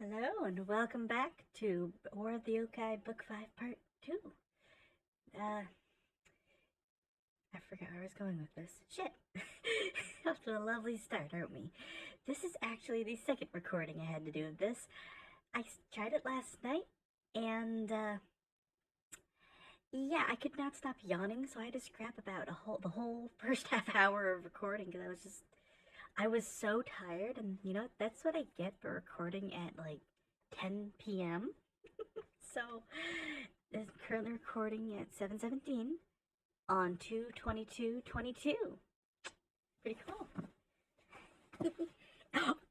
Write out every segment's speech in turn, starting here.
Hello and welcome back to WotY Book 5 Part 2. I forgot where I was going with this. Shit! Off to a lovely start, aren't we? This is actually the second recording I had to do of this. I tried it last night, and yeah, I could not stop yawning, so I had to scrap about the whole first half hour of recording because I was so tired, and that's what I get for recording at like 10 p.m. So, it's currently recording at 7:17 on 2/22/22. Pretty cool.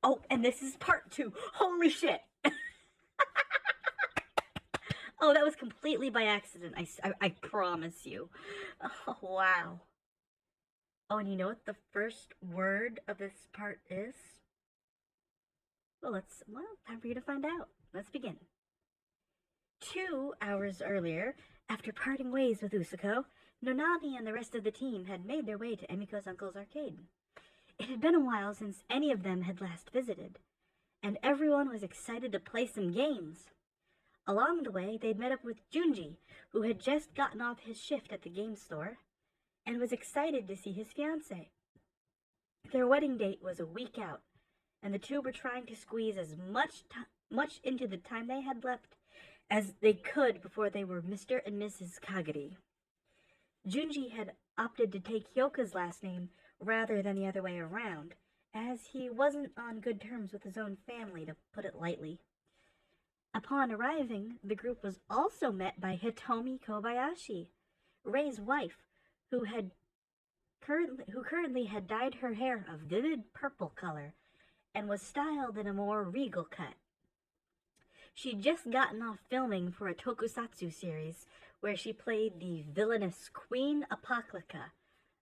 Oh, and this is part 2. Holy shit! Oh, that was completely by accident. I promise you. Oh, wow. Oh, and you know what the first word of this part is? Well, time for you to find out. Let's begin. 2 hours earlier, after parting ways with Usoko, Nonami and the rest of the team had made their way to Emiko's uncle's arcade. It had been a while since any of them had last visited, and everyone was excited to play some games. Along the way, they'd met up with Junji, who had just gotten off his shift at the game store, and was excited to see his fiancée. Their wedding date was a week out, and the two were trying to squeeze as much into the time they had left as they could before they were Mr. and Mrs. Kagari. Junji had opted to take Hyoka's last name rather than the other way around, as he wasn't on good terms with his own family, to put it lightly. Upon arriving, the group was also met by Hitomi Kobayashi, Rei's wife, who currently had dyed her hair a vivid purple color and was styled in a more regal cut. She'd just gotten off filming for a tokusatsu series where she played the villainous Queen Apocalyptica,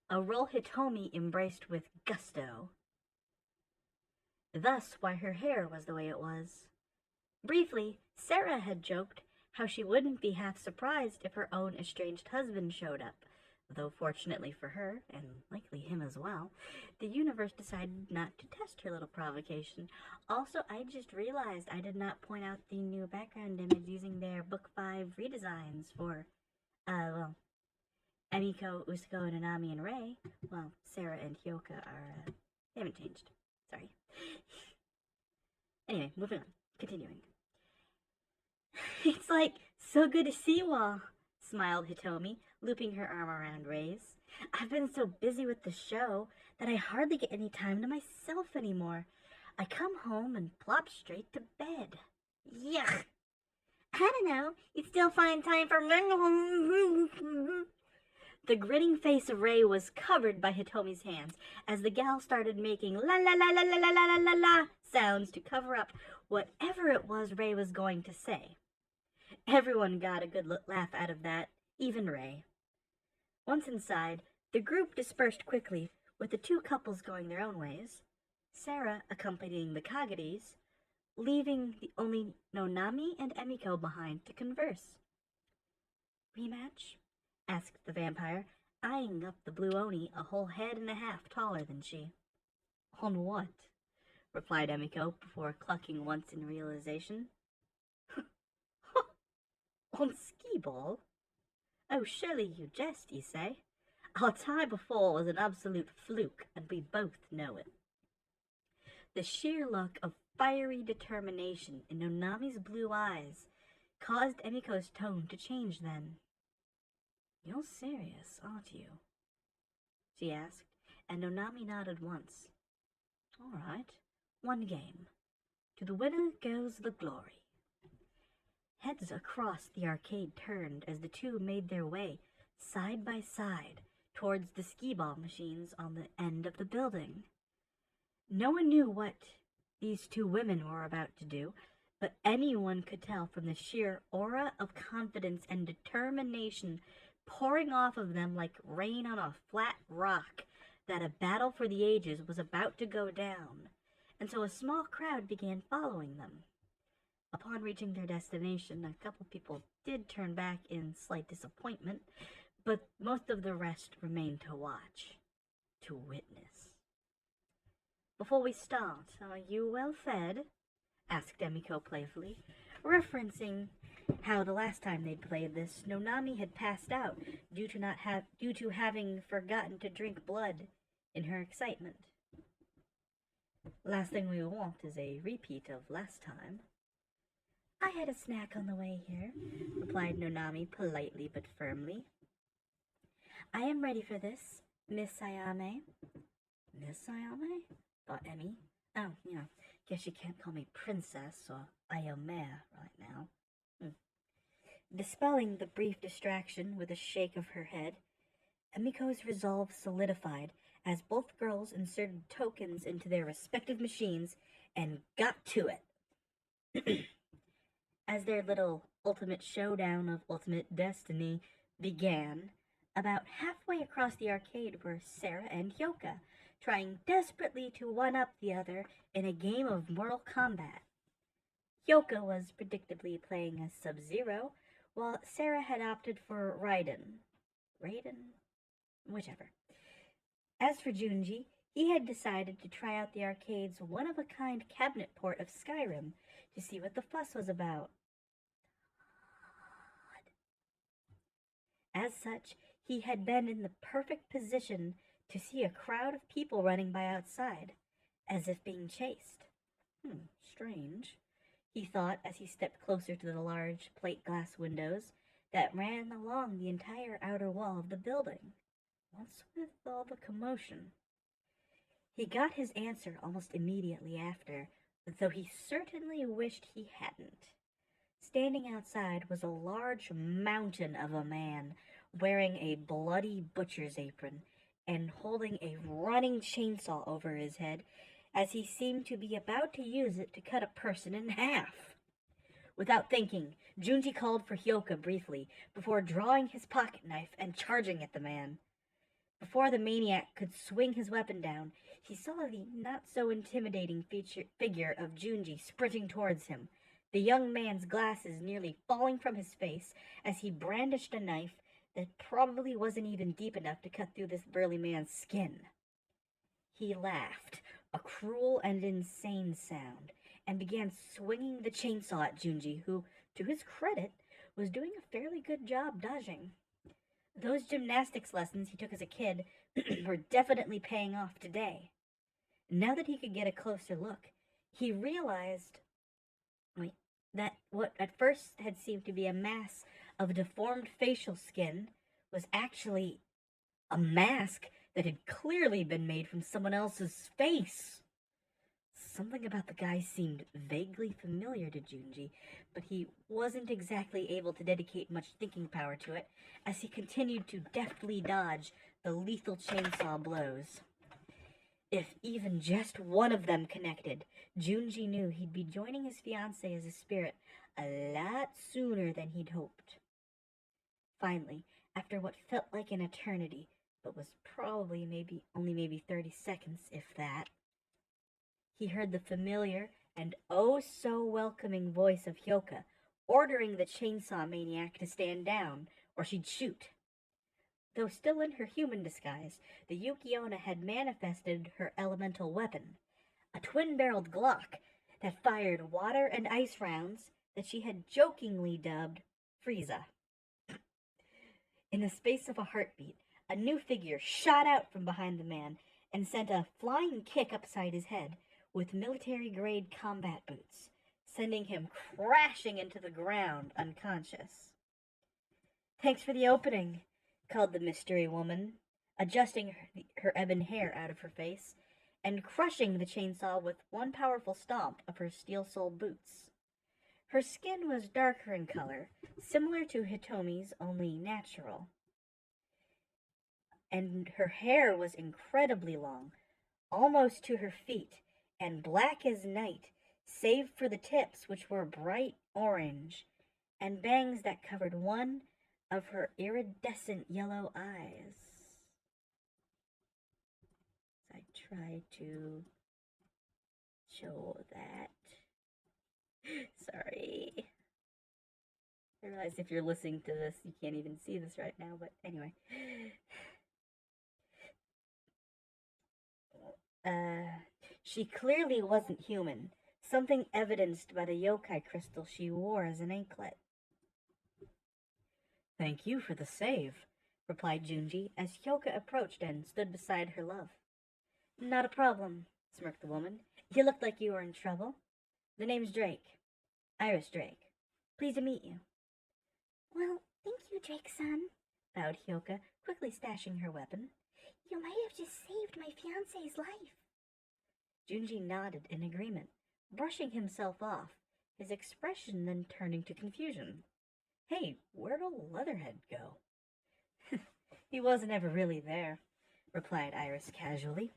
a role Hitomi embraced with gusto. Thus why her hair was the way it was. Briefly, Sarah had joked how she wouldn't be half surprised if her own estranged husband showed up, though fortunately for her, and likely him as well, the universe decided not to test her little provocation. Also, I just realized I did not point out the new background image using their Book 5 redesigns for, Emiko, Usoko, Nanami, and Rei. Well, Sarah and Hyoka they haven't changed. Sorry. Anyway, moving on. Continuing. It's like so good to see you all, smiled Hitomi, looping her arm around Rei's. I've been so busy with the show that I hardly get any time to myself anymore. I come home and plop straight to bed. Yuck! I don't know. You'd still find time for... The grinning face of Rei was covered by Hitomi's hands as the gal started making la la la la la la la la la sounds to cover up whatever it was Rei was going to say. Everyone got a good laugh out of that, even Rei. Once inside, the group dispersed quickly, with the two couples going their own ways, Sarah accompanying the Kagaris, leaving only Nonami and Emiko behind to converse. Rematch? Asked the vampire, eyeing up the blue oni a whole head and a half taller than she. On what? Replied Emiko before clucking once in realization. On skee-ball? Oh, surely you jest, you say? Our tie before was an absolute fluke, and we both know it. The sheer look of fiery determination in Nonami's blue eyes caused Emiko's tone to change then. You're serious, aren't you? She asked, and Nonami nodded once. All right, one game. To the winner goes the glory. Heads across the arcade turned as the two made their way, side by side, towards the skee-ball machines on the end of the building. No one knew what these two women were about to do, but anyone could tell from the sheer aura of confidence and determination pouring off of them like rain on a flat rock that a battle for the ages was about to go down, and so a small crowd began following them. Upon reaching their destination, a couple people did turn back in slight disappointment, but most of the rest remained to watch, to witness. Before we start, are you well fed? asked Emiko playfully, referencing how the last time they'd played this, Nonami had passed out due to having forgotten to drink blood in her excitement. Last thing we want is a repeat of last time. I had a snack on the way here, replied Nonami politely but firmly. I am ready for this, Miss Sayame. Miss Sayame? Thought Emmy. Oh, yeah, guess you can't call me princess or Ayame right now. Dispelling the brief distraction with a shake of her head, Emiko's resolve solidified as both girls inserted tokens into their respective machines and got to it. As their little ultimate showdown of ultimate destiny began, about halfway across the arcade were Sarah and Hyoka, trying desperately to one-up the other in a game of Mortal Kombat. Hyoka was predictably playing as Sub-Zero, while Sarah had opted for Raiden. Whichever. As for Junji, he had decided to try out the arcade's one-of-a-kind cabinet port of Skyrim to see what the fuss was about. As such, he had been in the perfect position to see a crowd of people running by outside, as if being chased. Strange, he thought as he stepped closer to the large plate glass windows that ran along the entire outer wall of the building. What's with all the commotion? He got his answer almost immediately after, though he certainly wished he hadn't. Standing outside was a large mountain of a man, wearing a bloody butcher's apron and holding a running chainsaw over his head as he seemed to be about to use it to cut a person in half. Without thinking, Junji called for Hyoka briefly before drawing his pocket knife and charging at the man. Before the maniac could swing his weapon down, he saw the not-so-intimidating figure of Junji sprinting towards him, the young man's glasses nearly falling from his face as he brandished a knife that probably wasn't even deep enough to cut through this burly man's skin. He laughed, a cruel and insane sound, and began swinging the chainsaw at Junji, who, to his credit, was doing a fairly good job dodging. Those gymnastics lessons he took as a kid were definitely paying off today. Now that he could get a closer look, he realized that what at first had seemed to be a mass of deformed facial skin was actually a mask that had clearly been made from someone else's face. Something about the guy seemed vaguely familiar to Junji, but he wasn't exactly able to dedicate much thinking power to it as he continued to deftly dodge the lethal chainsaw blows. If even just one of them connected, Junji knew he'd be joining his fiancée as a spirit a lot sooner than he'd hoped. Finally, after what felt like an eternity, but was probably maybe 30 seconds, if that, he heard the familiar and oh so welcoming voice of Hyoka ordering the chainsaw maniac to stand down, or she'd shoot. Though still in her human disguise, the Yuki-onna had manifested her elemental weapon, a twin-barreled Glock that fired water and ice rounds that she had jokingly dubbed Frieza. In the space of a heartbeat, a new figure shot out from behind the man and sent a flying kick upside his head with military-grade combat boots, sending him crashing into the ground unconscious. "Thanks for the opening," called the mystery woman, adjusting her ebon hair out of her face and crushing the chainsaw with one powerful stomp of her steel-soled boots. Her skin was darker in color, similar to Hitomi's, only natural. And her hair was incredibly long, almost to her feet, and black as night, save for the tips, which were bright orange, and bangs that covered one of her iridescent yellow eyes. I tried to show that. Sorry. I realize if you're listening to this, you can't even see this right now, but anyway. She clearly wasn't human, something evidenced by the yokai crystal she wore as an anklet. "Thank you for the save," replied Junji as Hyoka approached and stood beside her love. "Not a problem," smirked the woman. "You looked like you were in trouble. The name's Drake. Iris Drake. Pleased to meet you." "Well, thank you, Drake-san," bowed Hyoka, quickly stashing her weapon. "You might have just saved my fiancé's life." Junji nodded in agreement, brushing himself off, his expression then turning to confusion. "Hey, where'd old Leatherhead go?" "He wasn't ever really there," replied Iris casually.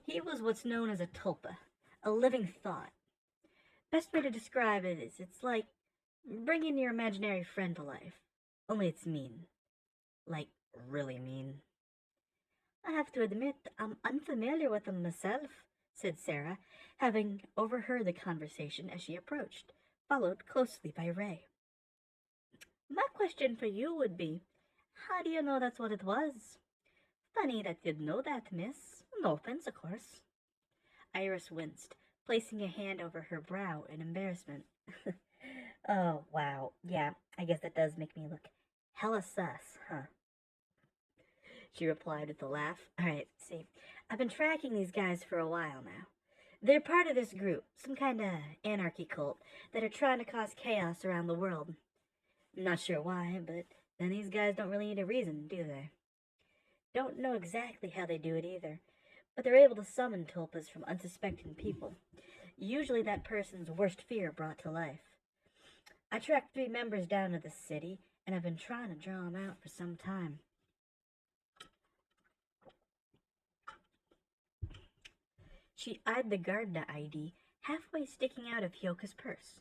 "He was what's known as a tulpa, a living thought. Best way to describe it is it's like bringing your imaginary friend to life, only it's mean. Like, really mean." "I have to admit, I'm unfamiliar with him myself," said Sarah, having overheard the conversation as she approached, followed closely by Ray. "My question for you would be, how do you know that's what it was?" "Funny that you'd know that, miss. No offense, of course." Iris winced, placing a hand over her brow in embarrassment. "Oh, wow. Yeah, I guess that does make me look hella sus, huh?" she replied with a laugh. "All right, see, I've been tracking these guys for a while now. They're part of this group, some kind of anarchy cult, that are trying to cause chaos around the world. I'm not sure why, but then these guys don't really need a reason, do they? Don't know exactly how they do it either, but they're able to summon tulpas from unsuspecting people, usually that person's worst fear brought to life. I tracked 3 members down to the city, and I've been trying to draw them out for some time." She eyed the Gardner ID, halfway sticking out of Hyoka's purse.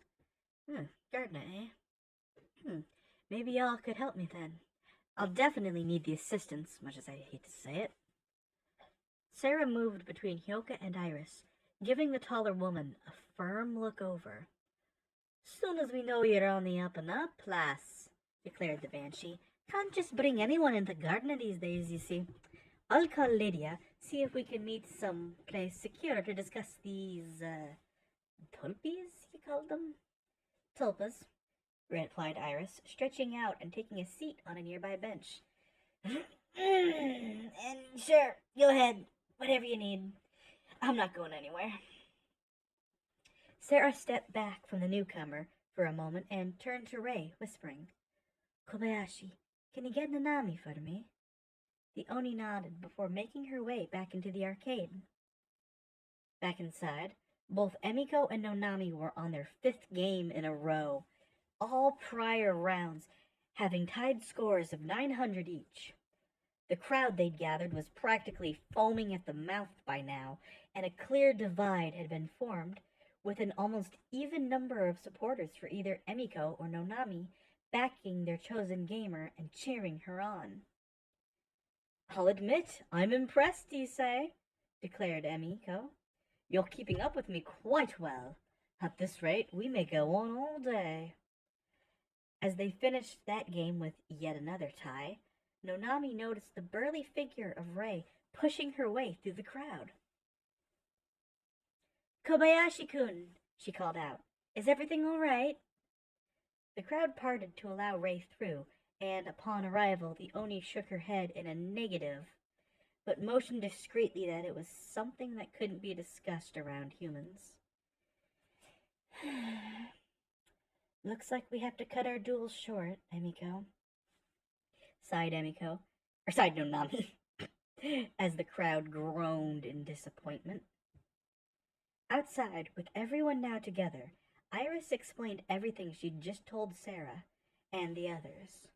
Gardner, eh? Maybe y'all could help me then. I'll definitely need the assistance, much as I hate to say it." Sarah moved between Hyoka and Iris, giving the taller woman a firm look over. "Soon as we know you're on the up and up, lass," declared the Banshee. "Can't just bring anyone into Gardner these days, you see. I'll call Lydia, see if we can meet some place secure to discuss these, tulpies, you called them?" "Tulpas," replied Iris, stretching out and taking a seat on a nearby bench. "And sure, go ahead, whatever you need. I'm not going anywhere." Sarah stepped back from the newcomer for a moment and turned to Ray, whispering, "Kobayashi, can you get Nanami for me?" The Oni nodded before making her way back into the arcade. Back inside, both Emiko and Nonami were on their 5th game in a row, all prior rounds having tied scores of 900 each. The crowd they'd gathered was practically foaming at the mouth by now, and a clear divide had been formed, with an almost even number of supporters for either Emiko or Nonami backing their chosen gamer and cheering her on. "I'll admit, I'm impressed, you say," declared Emiko. "You're keeping up with me quite well. At this rate, we may go on all day." As they finished that game with yet another tie, Nonami noticed the burly figure of Rei pushing her way through the crowd. "Kobayashi-kun," she called out. "Is everything all right?" The crowd parted to allow Rei through, and upon arrival the Oni shook her head in a negative, but motioned discreetly that it was something that couldn't be discussed around humans. "Looks like we have to cut our duel short, Emiko," sighed Nonami, as the crowd groaned in disappointment. Outside, with everyone now together, Iris explained everything she'd just told Sarah and the others.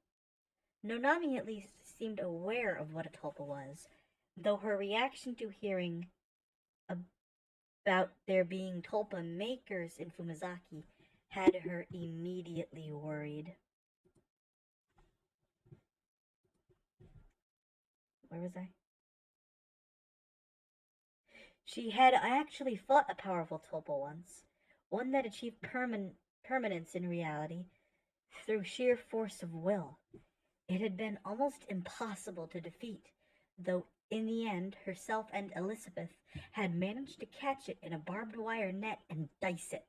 Nonami at least seemed aware of what a tulpa was, though her reaction to hearing about there being tulpa makers in Fumizaki had her immediately worried. Where was I? She had actually fought a powerful tulpa once, one that achieved permanence in reality through sheer force of will. It had been almost impossible to defeat, though In the end, herself and Elizabeth had managed to catch it in a barbed wire net and dice it.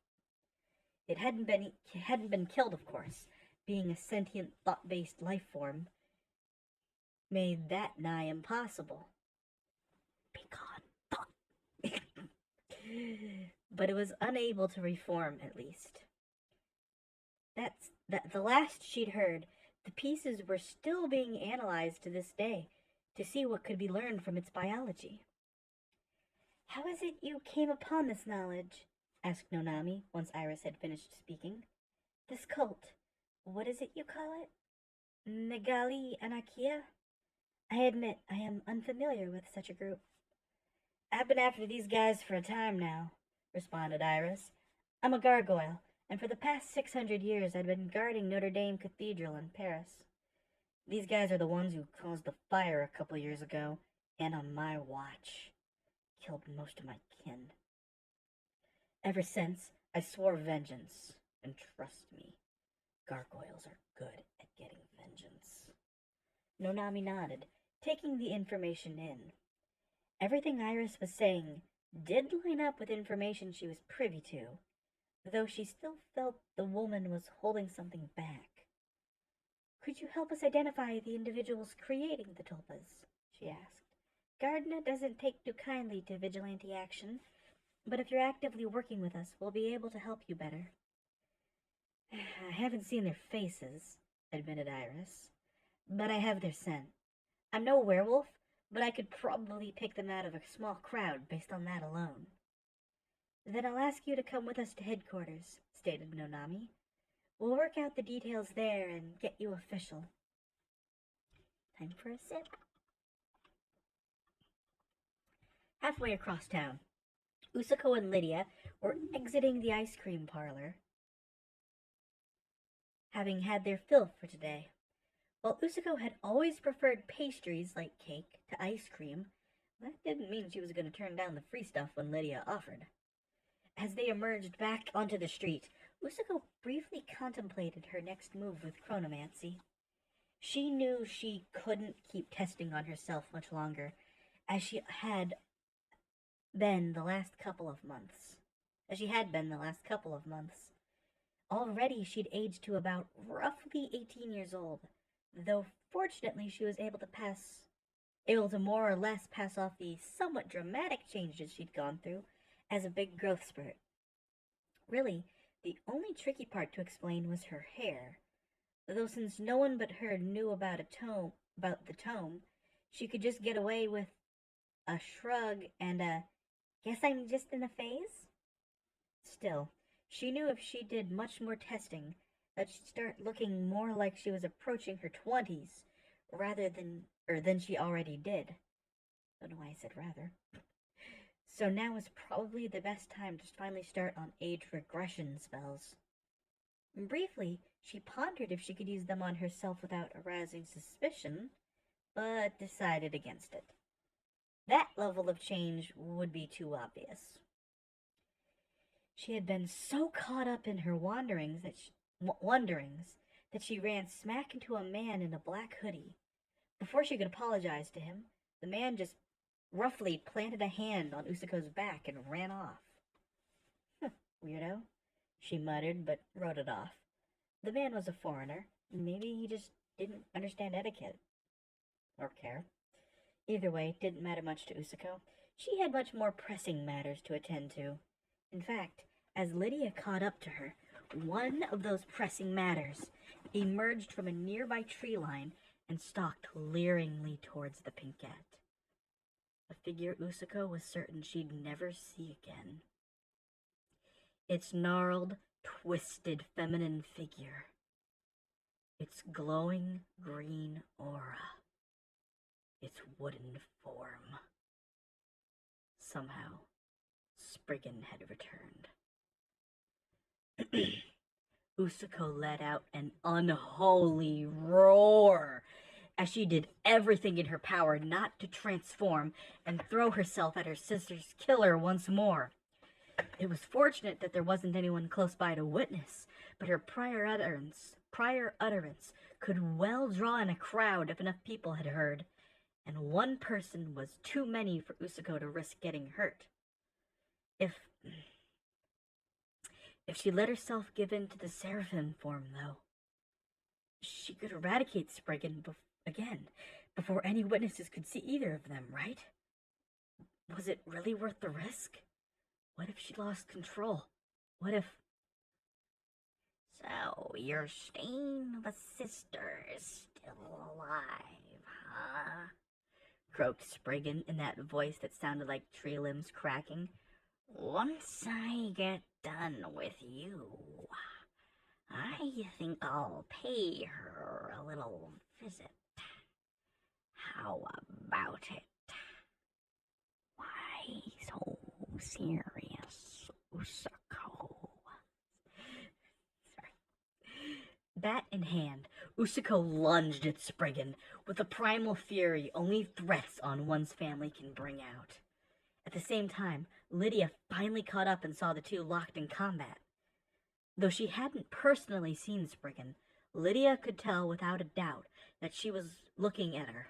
It hadn't been killed, of course. Being a sentient, thought-based life form made that nigh impossible. Be gone, thought. But it was unable to reform, at least. The last she'd heard, the pieces were still being analyzed to this day to see what could be learned from its biology. How is it you came upon this knowledge? Asked Nonami, once Iris had finished speaking. This cult, what is it you call it? Megali Anarchia? I admit I am unfamiliar with such a group. I've been after these guys for a time now, responded Iris. I'm a gargoyle, and for the past 600 years I'd been guarding Notre Dame Cathedral in Paris. These guys are the ones who caused the fire a couple years ago, and on my watch. Killed most of my kin. Ever since, I swore vengeance, and trust me, gargoyles are good at getting vengeance. Nonami nodded, taking the information in. Everything Iris was saying did line up with information she was privy to, though she still felt the woman was holding something back. Could you help us identify the individuals creating the tulpas? She asked. Gardner doesn't take too kindly to vigilante action, but if you're actively working with us, we'll be able to help you better. I haven't seen their faces, admitted Iris, but I have their scent. I'm no werewolf, but I could probably pick them out of a small crowd based on that alone. Then I'll ask you to come with us to headquarters, stated Nonami. We'll work out the details there and get you official. Time for a sip. Halfway across town, Usoko and Lydia were exiting the ice cream parlor, having had their fill for today. While Usoko had always preferred pastries like cake to ice cream, that didn't mean she was going to turn down the free stuff when Lydia offered. As they emerged back onto the street, Usoko briefly contemplated her next move with chronomancy. She knew she couldn't keep testing on herself much longer, as she had been the last couple of months. Already she'd aged to about roughly 18 years old, though fortunately she was able to more or less pass off the somewhat dramatic changes she'd gone through as a big growth spurt. Really, the only tricky part to explain was her hair, though since no one but her knew about the tome, she could just get away with a shrug and a, guess I'm just in a phase? Still, she knew if she did much more testing, that she'd start looking more like she was approaching her 20s, than she already did. Don't know why I said rather. So now is probably the best time to finally start on age regression spells. Briefly, she pondered if she could use them on herself without arousing suspicion, but decided against it. That level of change would be too obvious. She had been so caught up in her wonderings that she ran smack into a man in a black hoodie. Before she could apologize to him, the man just roughly planted a hand on Usoko's back and ran off. Weirdo, she muttered, but wrote it off. The man was a foreigner. Maybe he just didn't understand etiquette. Or care. Either way, it didn't matter much to Usoko. She had much more pressing matters to attend to. In fact, as Lydia caught up to her, one of those pressing matters emerged from a nearby tree line and stalked leeringly towards the Pinkette. A figure Usoko was certain she'd never see again. Its gnarled, twisted feminine figure. Its glowing green aura. Its wooden form. Somehow, Spriggan had returned. Usoko let out an unholy roar as she did everything in her power not to transform and throw herself at her sister's killer once more. It was fortunate that there wasn't anyone close by to witness, but her prior utterance could well draw in a crowd if enough people had heard, and one person was too many for Usoko to risk getting hurt. If she let herself give in to the seraphim form, though, she could eradicate Spriggan again, before any witnesses could see either of them, right? Was it really worth the risk? What if she lost control? What if... So, your stained sister is still alive, huh? Croaked Spriggan in that voice that sounded like tree limbs cracking. Once I get done with you, I think I'll pay her a little visit. How about it? Why so serious, Usoko? Sorry. Bat in hand, Usoko lunged at Spriggan with the primal fury only threats on one's family can bring out. At the same time, Lydia finally caught up and saw the two locked in combat. Though she hadn't personally seen Spriggan, Lydia could tell without a doubt that she was looking at her.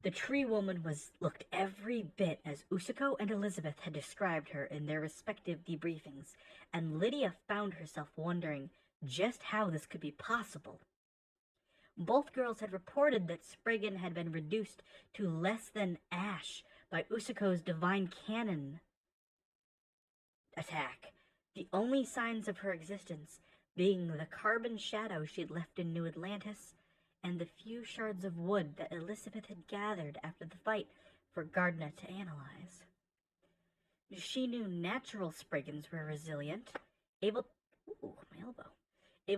The tree woman looked every bit as Usoko and Elizabeth had described her in their respective debriefings, and Lydia found herself wondering just how this could be possible. Both girls had reported that Spriggan had been reduced to less than ash by Usoko's divine cannon attack, the only signs of her existence being the carbon shadow she'd left in New Atlantis and the few shards of wood that Elizabeth had gathered after the fight for Gardner to analyze. She knew natural Spriggans were resilient, able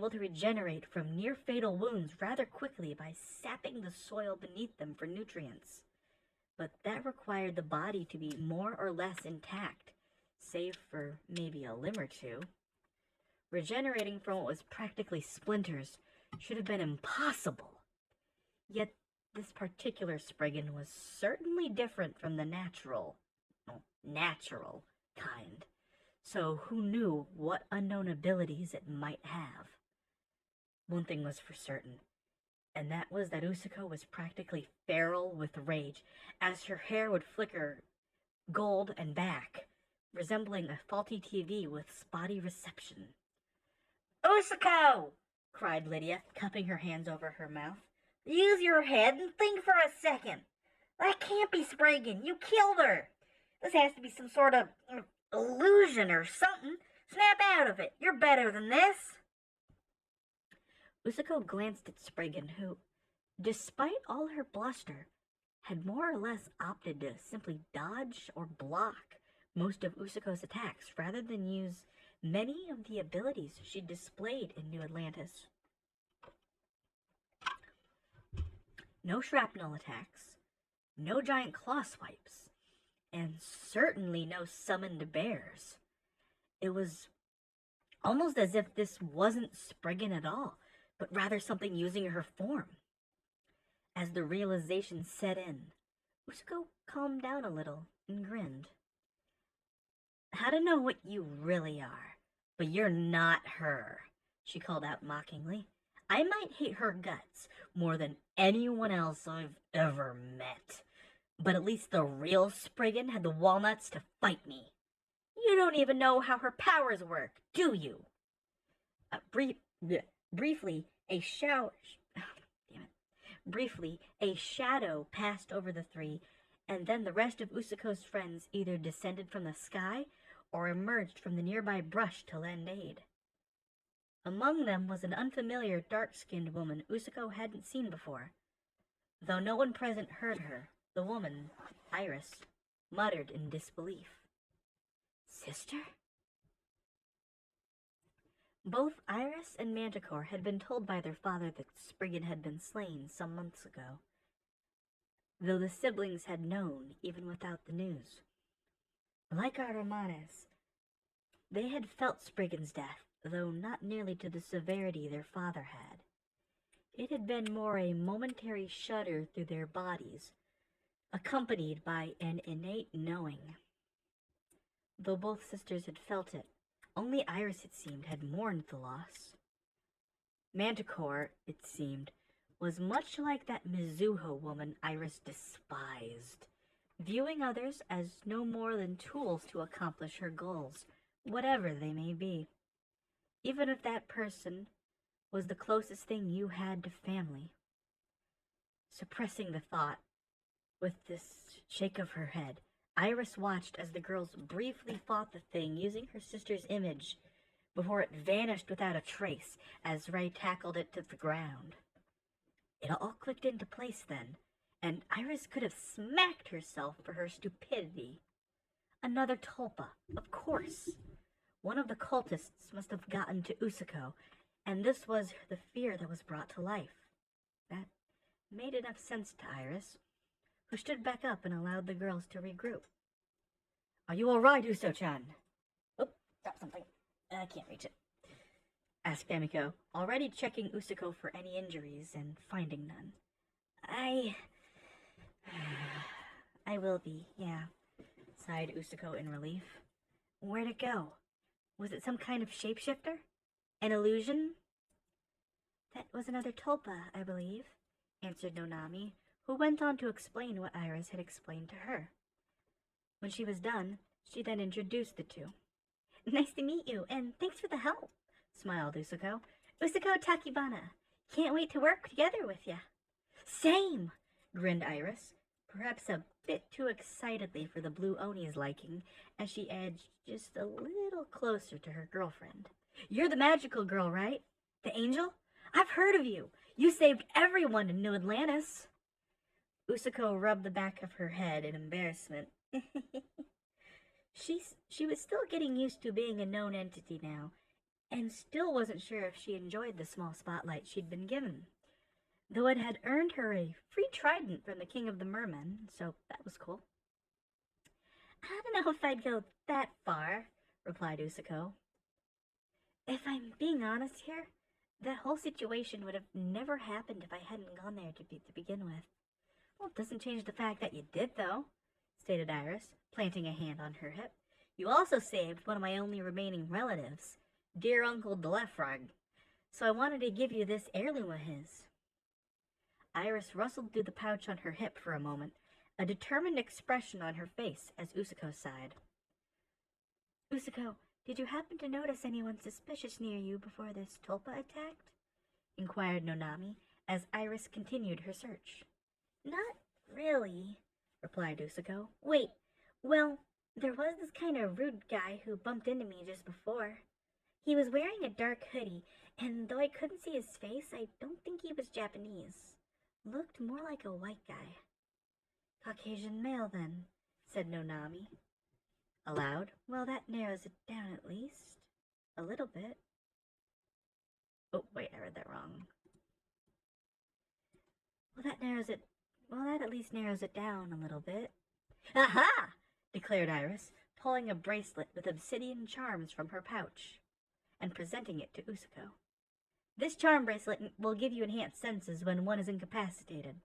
to regenerate from near-fatal wounds rather quickly by sapping the soil beneath them for nutrients. But that required the body to be more or less intact, save for maybe a limb or two. Regenerating from what was practically splinters should have been impossible. Yet this particular Spriggan was certainly different from the natural kind. So who knew what unknown abilities it might have? One thing was for certain, and that was that Usoko was practically feral with rage, as her hair would flicker gold and back, resembling a faulty TV with spotty reception. "Usoko!" cried Lydia, cupping her hands over her mouth. "Use your head and think for a second. That can't be Spriggan. You killed her. This has to be some sort of illusion or something. Snap out of it. You're better than this." Usoko glanced at Spriggan, who, despite all her bluster, had more or less opted to simply dodge or block most of Usoko's attacks rather than use many of the abilities she displayed in New Atlantis. No shrapnel attacks, no giant claw swipes, and certainly no summoned bears. It was almost as if this wasn't Spriggan at all, but rather something using her form. As the realization set in, Usoko calmed down a little and grinned. "How to know what you really are, but you're not her," she called out mockingly. "I might hate her guts more than anyone else I've ever met, but at least the real Spriggan had the walnuts to fight me. You don't even know how her powers work, do you?" Briefly, a shadow passed over the three, and then the rest of Usoko's friends either descended from the sky or emerged from the nearby brush to lend aid. Among them was an unfamiliar dark-skinned woman Usoko hadn't seen before. Though no one present heard her, the woman, Iris, muttered in disbelief. "Sister?" Both Iris and Manticore had been told by their father that Spriggan had been slain some months ago, though the siblings had known even without the news. Like our Romanes, they had felt Spriggan's death, though not nearly to the severity their father had. It had been more a momentary shudder through their bodies, accompanied by an innate knowing. Though both sisters had felt it, only Iris, it seemed, had mourned the loss. Manticore, it seemed, was much like that Mizuho woman Iris despised, viewing others as no more than tools to accomplish her goals, whatever they may be. Even if that person was the closest thing you had to family. Suppressing the thought, with this shake of her head, Iris watched as the girls briefly fought the thing using her sister's image before it vanished without a trace as Ray tackled it to the ground. It all clicked into place then, and Iris could have smacked herself for her stupidity. Another tulpa, of course. One of the cultists must have gotten to Usoko, and this was the fear that was brought to life. That made enough sense to Iris, who stood back up and allowed the girls to regroup. "Are you all right, Uso-chan?" "Oh, dropped something. I can't reach it," asked Emiko, already checking Usoko for any injuries and finding none. I will be, yeah," sighed Usoko in relief. "Where'd it go? Was it some kind of shapeshifter? An illusion?" "That was another tulpa, I believe," answered Nonami, who went on to explain what Iris had explained to her. When she was done, she then introduced the two. "Nice to meet you, and thanks for the help," smiled Usoko. "Usoko Takibana. Can't wait to work together with ya." "Same," grinned Iris, perhaps a bit too excitedly for the Blue Oni's liking, as she edged just a little closer to her girlfriend. "You're the magical girl, right? The angel? I've heard of you. You saved everyone in New Atlantis." Usoko rubbed the back of her head in embarrassment. She was still getting used to being a known entity now, and still wasn't sure if she enjoyed the small spotlight she'd been given, though it had earned her a free trident from the King of the Mermen, so that was cool. "I don't know if I'd go that far," replied Usoko. "If I'm being honest here, that whole situation would have never happened if I hadn't gone there to begin with." "Well, it doesn't change the fact that you did, though," stated Iris, planting a hand on her hip. "You also saved one of my only remaining relatives, dear Uncle Delefrog, so I wanted to give you this heirloom of his." Iris rustled through the pouch on her hip for a moment, a determined expression on her face as Usoko sighed. "Usoko, did you happen to notice anyone suspicious near you before this tulpa attacked?" inquired Nonami, as Iris continued her search. "Not really," replied Usoko. "Wait, well, there was this kind of rude guy who bumped into me just before. He was wearing a dark hoodie, and though I couldn't see his face, I don't think he was Japanese. Looked more like a white guy." "Caucasian male, then," said Nonami. Aloud, "Well, that narrows it down at least. A little bit." Oh, wait, I read that wrong. That at least narrows it down a little bit." "Aha!" declared Iris, pulling a bracelet with obsidian charms from her pouch and presenting it to Usoko. "This charm bracelet will give you enhanced senses when one is incapacitated.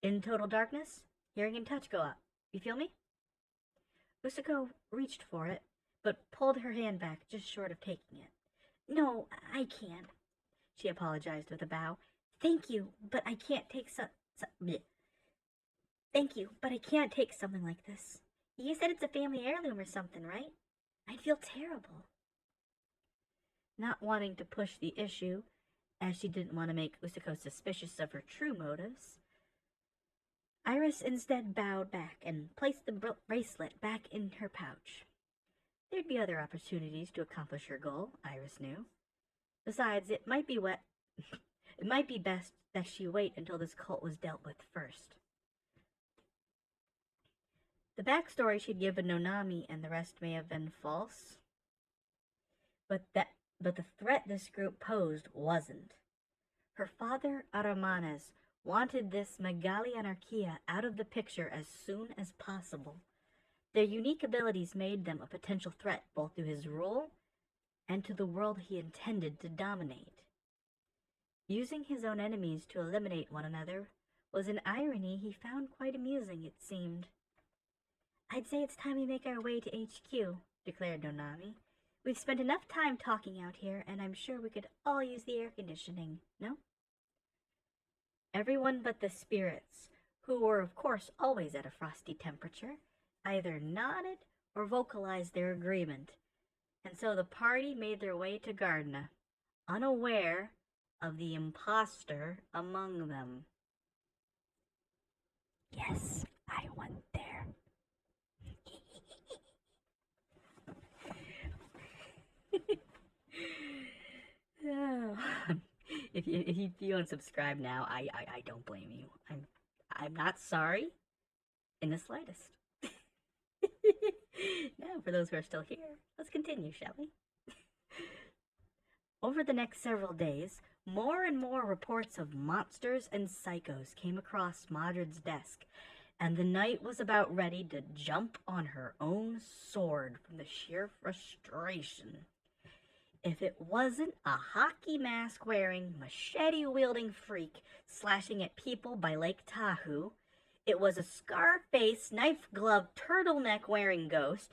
In total darkness, hearing and touch go up. You feel me?" Usoko reached for it, but pulled her hand back just short of taking it. "No, I can't," she apologized with a bow. "Thank you, but I can't take Thank you, but I can't take something like this. You said it's a family heirloom or something, right? I'd feel terrible." Not wanting to push the issue, as she didn't want to make Usoko suspicious of her true motives, Iris instead bowed back and placed the bracelet back in her pouch. There'd be other opportunities to accomplish her goal, Iris knew. Besides, it might be best that she wait until this cult was dealt with first. The backstory she'd given Nonami and the rest may have been false, but the threat this group posed wasn't. Her father, Aramanes, wanted this Megali Anarchia out of the picture as soon as possible. Their unique abilities made them a potential threat both to his rule and to the world he intended to dominate. Using his own enemies to eliminate one another was an irony he found quite amusing, it seemed. "I'd say it's time we make our way to HQ, declared Nonami. "We've spent enough time talking out here, and I'm sure we could all use the air conditioning, no?" Everyone but the spirits, who were of course always at a frosty temperature, either nodded or vocalized their agreement, and so the party made their way to Gardena, unaware of the impostor among them. Yes, I went there. Oh. If you unsubscribe now, I don't blame you. I'm not sorry in the slightest. Now, for those who are still here, let's continue, shall we? Over the next several days, more and more reports of monsters and psychos came across Modred's desk, and the knight was about ready to jump on her own sword from the sheer frustration. If it wasn't a hockey mask wearing, machete wielding freak slashing at people by Lake Tahoe, it was a scar-faced, knife-gloved, turtleneck wearing ghost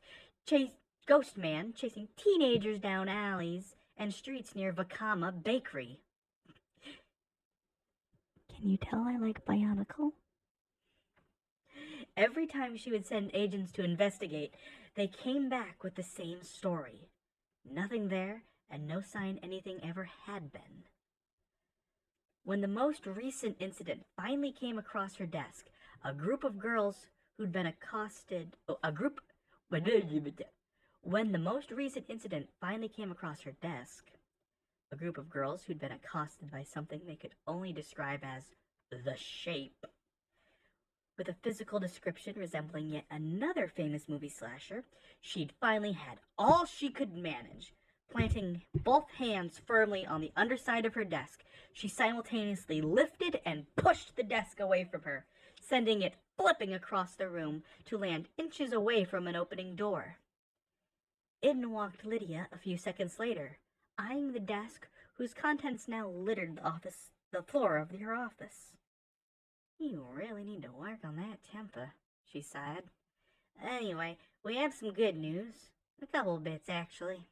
man chasing teenagers down alleys and streets near Vakama Bakery. Can you tell I like Bionicle? Every time she would send agents to investigate, they came back with the same story. Nothing there, and no sign anything ever had been. When the most recent incident finally came across her desk, a group of girls who'd been accosted... When the most recent incident finally came across her desk, a group of girls who'd been accosted by something they could only describe as the Shape, with a physical description resembling yet another famous movie slasher, she'd finally had all she could manage. Planting both hands firmly on the underside of her desk, she simultaneously lifted and pushed the desk away from her, sending it flipping across the room to land inches away from an opening door. In walked Lydia a few seconds later, eyeing the desk whose contents now littered the floor of her office. You really need to work on that temper, she sighed. Anyway, we have some good news. A couple bits, actually.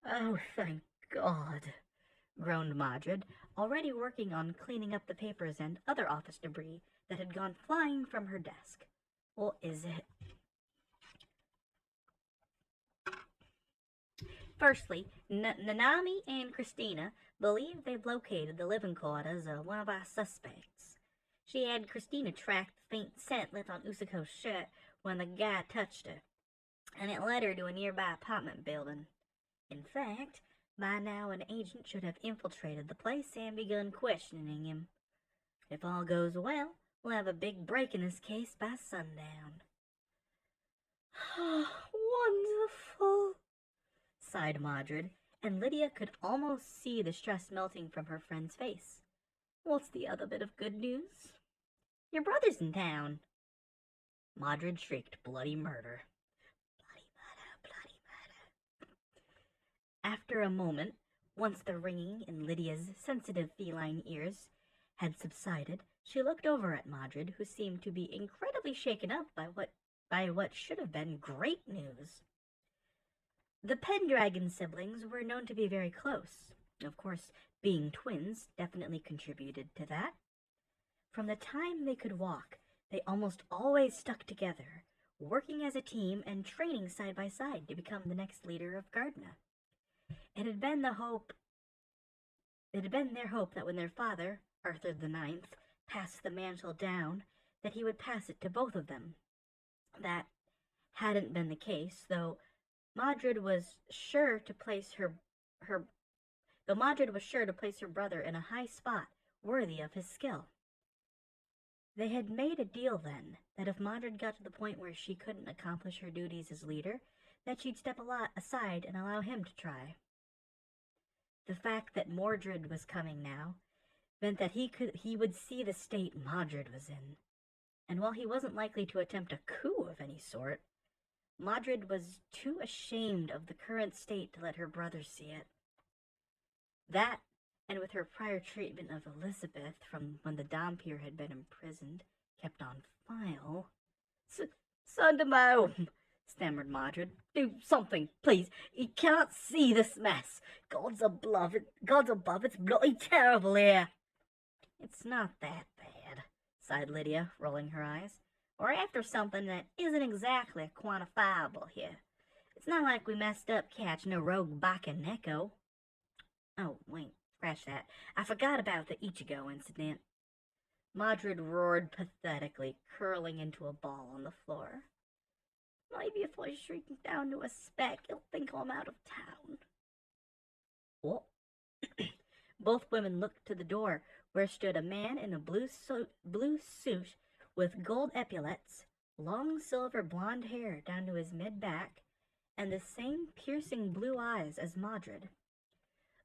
Oh, thank God, groaned Modred, already working on cleaning up the papers and other office debris that had gone flying from her desk. What is it? Firstly, Nanami and Christina believe they've located the living quarters of one of our suspects. She had Christina track the faint scent left on Usoko's shirt when the guy touched her, and it led her to a nearby apartment building. In fact, by now an agent should have infiltrated the place and begun questioning him. If all goes well, we'll have a big break in this case by sundown. Wonderful, sighed Modred, and Lydia could almost see the stress melting from her friend's face. What's the other bit of good news? Your brother's in town. Modred shrieked bloody murder. Bloody murder, bloody murder. After a moment, once the ringing in Lydia's sensitive feline ears had subsided, she looked over at Modred, who seemed to be incredibly shaken up by what should have been great news. The Pendragon siblings were known to be very close. Of course, being twins definitely contributed to that. From the time they could walk, they almost always stuck together, working as a team and training side by side to become the next leader of Gardena. It had been their hope that when their father, Arthur the Ninth, passed the mantle down, that he would pass it to both of them. That hadn't been the case, though Modred was sure to place her brother in a high spot worthy of his skill. They had made a deal then, that if Modred got to the point where she couldn't accomplish her duties as leader, that she'd step aside and allow him to try. The fact that Mordred was coming now meant that he would see the state Modred was in, and while he wasn't likely to attempt a coup of any sort, Modred was too ashamed of the current state to let her brother see it. That, and with her prior treatment of Elizabeth from when the Dhampir had been imprisoned, kept on file. Son to my home, stammered Modred. Do something, please. He can't see this mess. God's above, it's bloody terrible here. It's not that bad, sighed Lydia, rolling her eyes. We're after something that isn't exactly quantifiable here. It's not like we messed up catching a rogue Bakaneko. Oh, wait, scratch that. I forgot about the Ichigo incident. Modred roared pathetically, curling into a ball on the floor. Maybe if I shrink down to a speck, you'll think I'm out of town. What? Both women looked to the door, where stood a man in a blue suit with gold epaulets, long silver blonde hair down to his mid-back, and the same piercing blue eyes as Modred.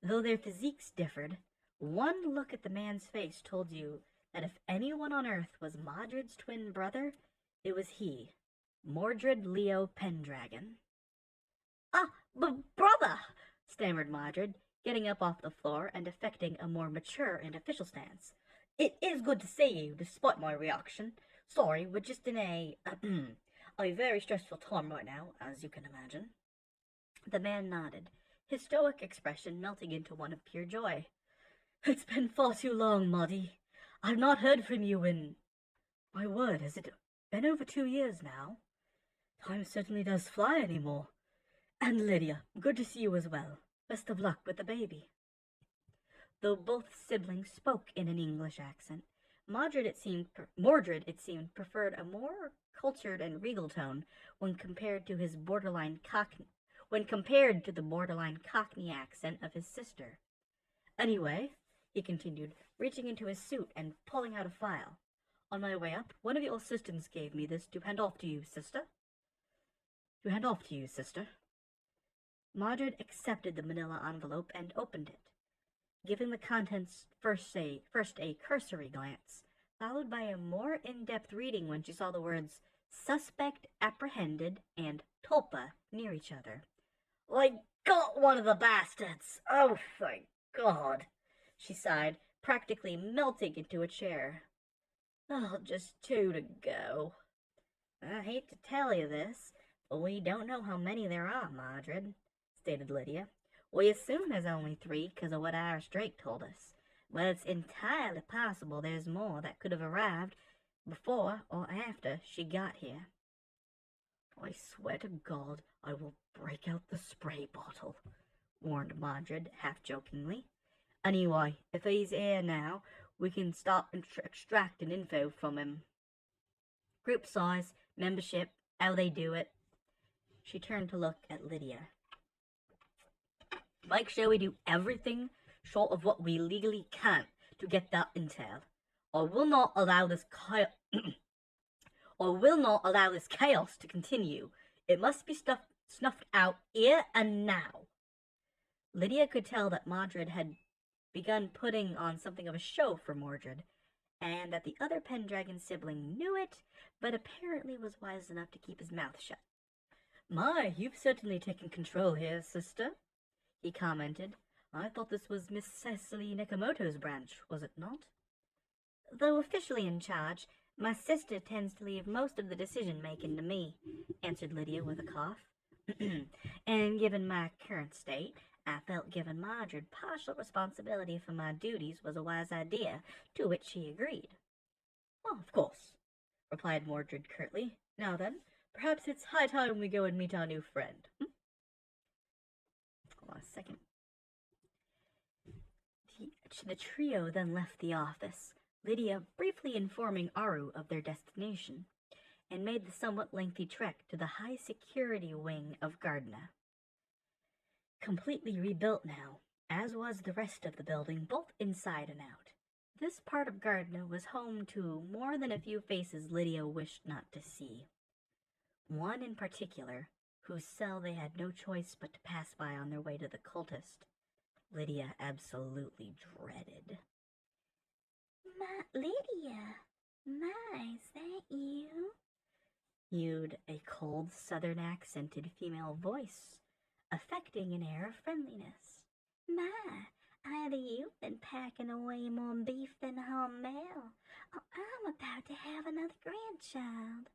Though their physiques differed, one look at the man's face told you that if anyone on Earth was Modred's twin brother, it was he, Mordred Leo Pendragon. Ah, brother, stammered Modred, getting up off the floor and affecting a more mature and official stance. It is good to see you, despite my reaction. Sorry, we're just in a very stressful time right now, as you can imagine. The man nodded, his stoic expression melting into one of pure joy. It's been far too long, Moddy. I've not heard from you in... My word, has it been over 2 years now? Time certainly does fly anymore. And Lydia, good to see you as well. Best of luck with the baby. Though both siblings spoke in an English accent, Mordred, it seemed, preferred a more cultured and regal tone when compared to the borderline Cockney accent of his sister. Anyway, he continued, reaching into his suit and pulling out a file. On my way up, one of your assistants gave me this to hand off to you, sister. Mordred accepted the manila envelope and opened it, giving the contents first a cursory glance, followed by a more in-depth reading when she saw the words "suspect apprehended" and "tulpa" near each other. I got one of the bastards! Oh, thank God! She sighed, practically melting into a chair. Oh, just 2 to go. I hate to tell you this, but we don't know how many there are, Mordred, stated Lydia. We assume there's only 3 because of what Irish Drake told us, but it's entirely possible there's more that could have arrived before or after she got here. I swear to God I will break out the spray bottle, warned Mordred, half-jokingly. Anyway, if he's here now, we can start extracting info from him. Group size, membership, how they do it. She turned to look at Lydia. Make sure we do everything short of what we legally can to get that intel. I will not allow this chaos to continue. It must be snuffed out here and now. Lydia could tell that Mordred had begun putting on something of a show for Mordred, and that the other Pendragon sibling knew it, but apparently was wise enough to keep his mouth shut. My, you've certainly taken control here, sister, he commented. I thought this was Miss Cecily Nakamoto's branch, was it not? Though officially in charge, my sister tends to leave most of the decision-making to me, answered Lydia with a cough. And given my current state, I felt giving Mordred partial responsibility for my duties was a wise idea, to which she agreed. Oh, of course, replied Mordred curtly. Now then, perhaps it's high time we go and meet our new friend. Hold on a second. The trio then left the office, Lydia briefly informing Aru of their destination, and made the somewhat lengthy trek to the high-security wing of Gardena. Completely rebuilt now, as was the rest of the building, both inside and out. This part of Gardena was home to more than a few faces Lydia wished not to see. One in particular, whose cell they had no choice but to pass by on their way to the cultist, Lydia absolutely dreaded. Lydia, is that you? Mewed a cold, southern-accented female voice, affecting an air of friendliness. Either you've been packing away more beef than Hormel, or I'm about to have another grandchild.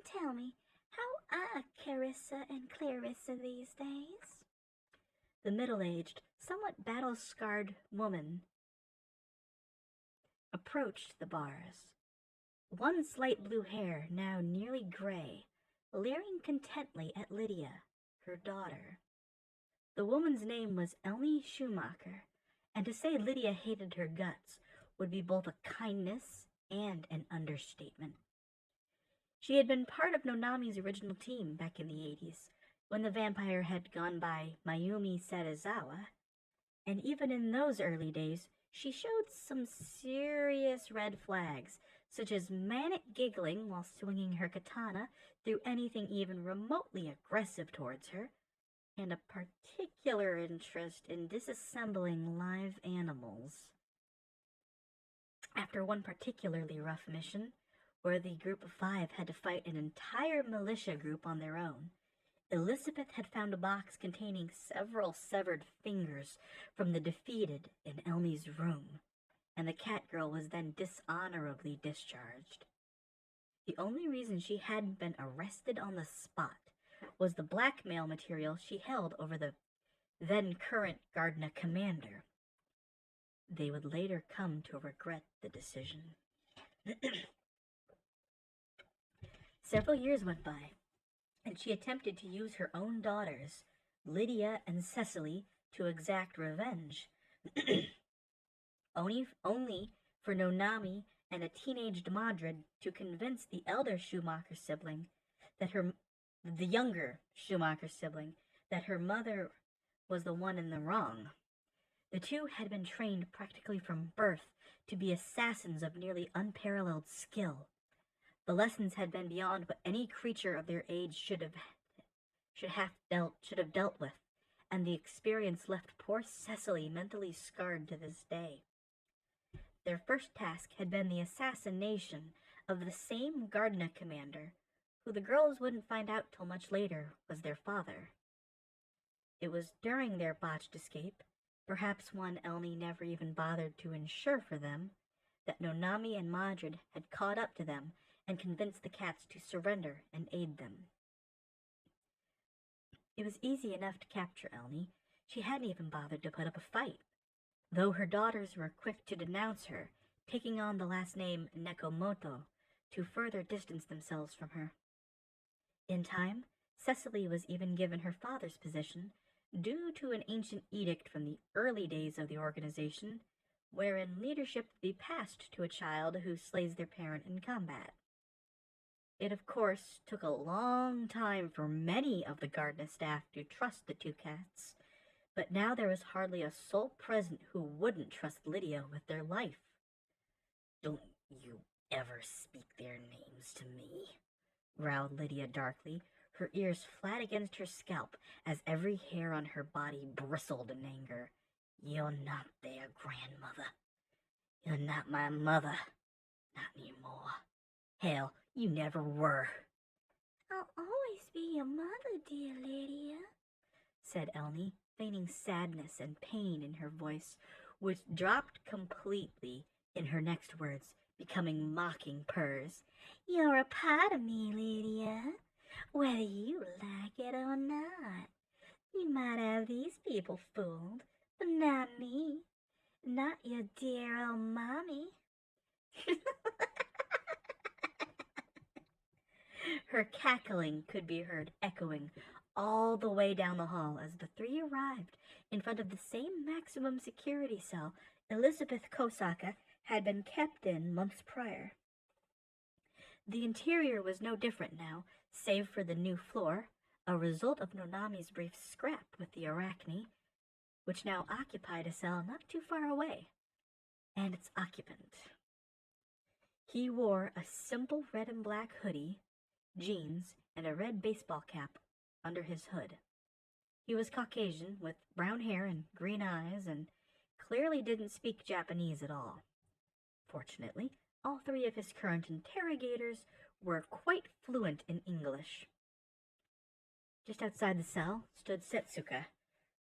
Tell me, how are Carissa and Clarissa these days? The middle-aged, somewhat battle-scarred woman approached the bars. One slight blue hair, now nearly gray, leering contently at Lydia, her daughter. The woman's name was Elnie Schumacher, and to say Lydia hated her guts would be both a kindness and an understatement. She had been part of Nonami's original team back in the 80s, when the vampire had gone by Mayumi Sarazawa, and even in those early days, she showed some serious red flags, such as manic giggling while swinging her katana through anything even remotely aggressive towards her, and a particular interest in disassembling live animals. After one particularly rough mission, where the group of 5 had to fight an entire militia group on their own, Elizabeth had found a box containing several severed fingers from the defeated in Elnie's room, and the cat girl was then dishonorably discharged. The only reason she hadn't been arrested on the spot was the blackmail material she held over the then current Gardner commander. They would later come to regret the decision. Several years went by, and she attempted to use her own daughters, Lydia and Cecily, to exact revenge. only for Nonami and a teenaged Madrid to convince the elder Schumacher sibling the younger Schumacher sibling, that her mother was the one in the wrong. The two had been trained practically from birth to be assassins of nearly unparalleled skill. The lessons had been beyond what any creature of their age should have dealt with, and the experience left poor Cecily mentally scarred to this day. Their first task had been the assassination of the same Gardner commander, who the girls wouldn't find out till much later was their father. It was during their botched escape, perhaps one Elnie never even bothered to ensure for them, that Nonami and Madrid had caught up to them and convinced the cats to surrender and aid them. It was easy enough to capture Elnie. She hadn't even bothered to put up a fight, though her daughters were quick to denounce her, taking on the last name Nekomoto to further distance themselves from her. In time, Cecily was even given her father's position due to an ancient edict from the early days of the organization, wherein leadership be passed to a child who slays their parent in combat. It, of course, took a long time for many of the Gardner staff to trust the two cats, but now there was hardly a soul present who wouldn't trust Lydia with their life. "Don't you ever speak their names to me," growled Lydia darkly, her ears flat against her scalp as every hair on her body bristled in anger. "You're not their grandmother. You're not my mother. Not anymore. Hell, you never were." "I'll always be your mother, dear Lydia," said Elnie, feigning sadness and pain in her voice, which dropped completely in her next words, becoming mocking purrs. "You're a part of me, Lydia, whether you like it or not. You might have these people fooled, but not me. Not your dear old mommy." Her cackling could be heard echoing all the way down the hall as the three arrived in front of the same maximum security cell Elizabeth Kosaka had been kept in months prior. The interior was no different now, save for the new floor, a result of Nonami's brief scrap with the Arachne, which now occupied a cell not too far away, and its occupant. He wore a simple red and black hoodie, jeans, and a red baseball cap under his hood. He was Caucasian, with brown hair and green eyes, and clearly didn't speak Japanese at all. Fortunately, all three of his current interrogators were quite fluent in English. Just outside the cell stood Setsuka,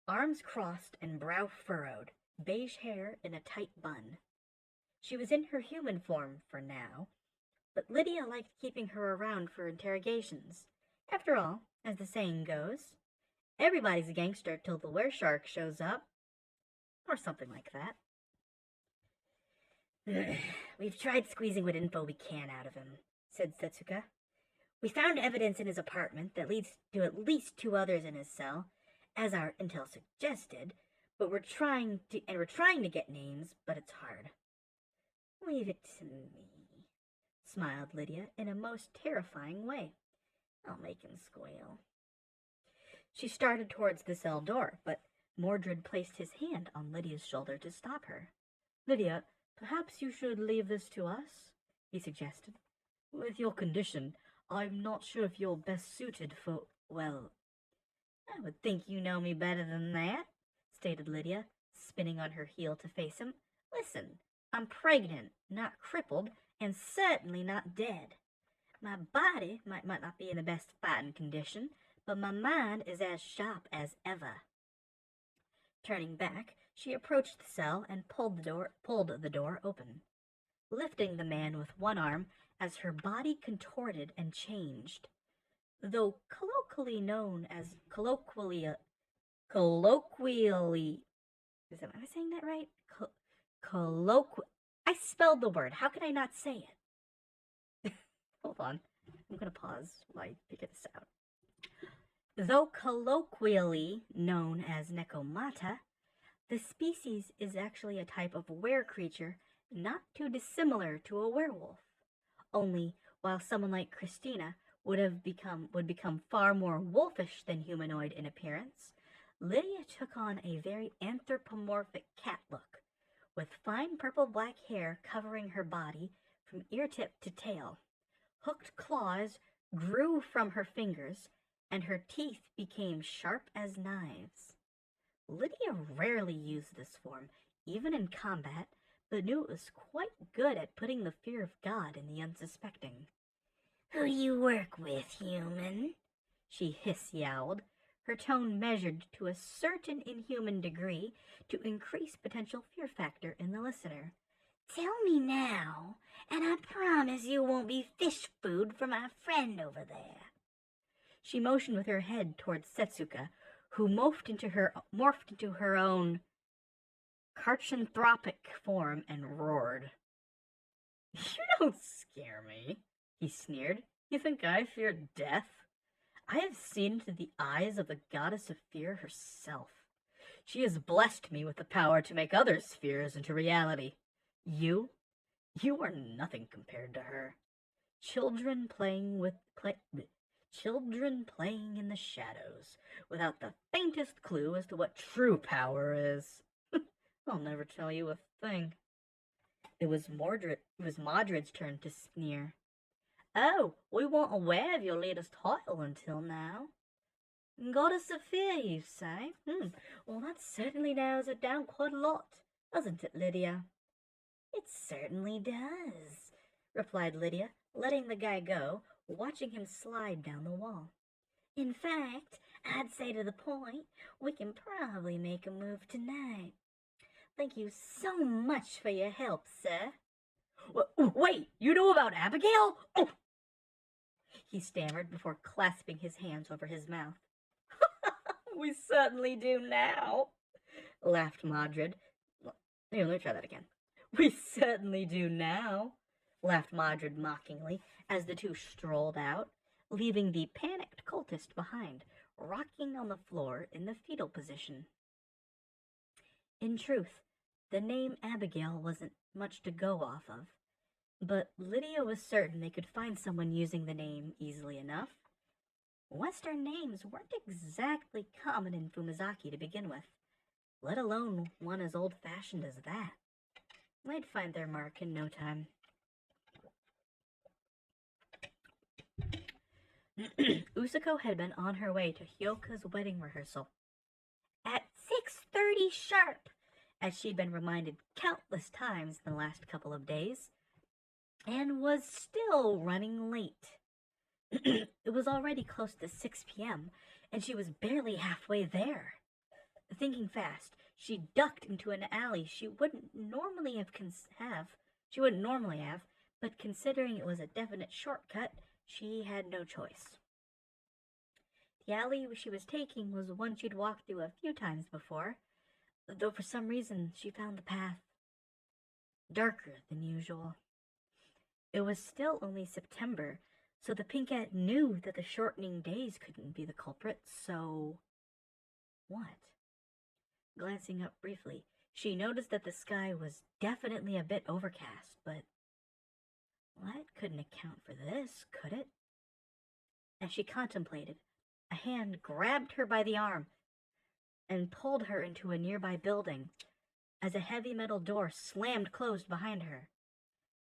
arms crossed and brow furrowed, beige hair in a tight bun. She was in her human form for now, but Lydia liked keeping her around for interrogations. After all, as the saying goes, everybody's a gangster till the wereshark shows up, or something like that. We've tried squeezing what info we can out of him, said Setsuka. We found evidence in his apartment that leads to at least 2 others in his cell, as our intel suggested, but we're trying to get names, but it's hard. Leave it to me, smiled Lydia in a most terrifying way. I'll make him squeal. She started towards the cell door, but Mordred placed his hand on Lydia's shoulder to stop her. Lydia, perhaps you should leave this to us, he suggested. With your condition, I'm not sure if you're best suited for, well, I would think you know me better than that, stated Lydia, spinning on her heel to face him. Listen, I'm pregnant, not crippled, and certainly not dead. My body might not be in the best fighting condition, but my mind is as sharp as ever. Turning back, she approached the cell and pulled the door open, lifting the man with one arm as her body contorted and changed. Though colloquially known as colloquially, am I saying that right? I spelled the word. How could I not say it? Hold on. I'm going to pause while I figure this out. Though colloquially known as Nekomata, the species is actually a type of were-creature not too dissimilar to a werewolf. Only, while someone like Christina would become far more wolfish than humanoid in appearance, Lydia took on a very anthropomorphic cat look, with fine purple-black hair covering her body from ear-tip to tail. Hooked claws grew from her fingers, and her teeth became sharp as knives. Lydia rarely used this form, even in combat, but knew it was quite good at putting the fear of God in the unsuspecting. Who do you work with, human? She hiss-yowled, her tone measured to a certain inhuman degree to increase potential fear factor in the listener. Tell me now, and I promise you won't be fish food for my friend over there. She motioned with her head towards Setsuka, who morphed into her own carchanthropic form and roared. You don't scare me, he sneered. You think I fear death? I have seen into the eyes of the goddess of fear herself. She has blessed me with the power to make others' fears into reality. You are nothing compared to her. Children playing in the shadows, without the faintest clue as to what true power is. I'll never tell you a thing. It was Modred's turn to sneer. Oh, we weren't aware of your latest title until now. Goddess of Fear, you say? Well, that certainly narrows it down quite a lot, doesn't it, Lydia? It certainly does, replied Lydia, letting the guy go, watching him slide down the wall. In fact, I'd say to the point, we can probably make a move tonight. Thank you so much for your help, sir. Wait, you know about Abigail? Oh! He stammered before clasping his hands over his mouth. We certainly do now, laughed Modred. Here, let me try that again. We certainly do now, laughed Modred mockingly as the two strolled out, leaving the panicked cultist behind, rocking on the floor in the fetal position. In truth, the name Abigail wasn't much to go off of, but Lydia was certain they could find someone using the name easily enough. Western names weren't exactly common in Fumizaki to begin with, let alone one as old-fashioned as that. They'd find their mark in no time. Usoko had been on her way to Hyoka's wedding rehearsal at 6:30 sharp, as she'd been reminded countless times in the last couple of days, and was still running late. It was already close to 6 p.m., and she was barely halfway there. Thinking fast, she ducked into an alley she wouldn't normally have, but considering it was a definite shortcut, she had no choice. The alley she was taking was one she'd walked through a few times before, though for some reason she found the path darker than usual. It was still only September, so the Pinkette knew that the shortening days couldn't be the culprit, so what? Glancing up briefly, she noticed that the sky was definitely a bit overcast, but that couldn't account for this, could it? As she contemplated, a hand grabbed her by the arm and pulled her into a nearby building as a heavy metal door slammed closed behind her.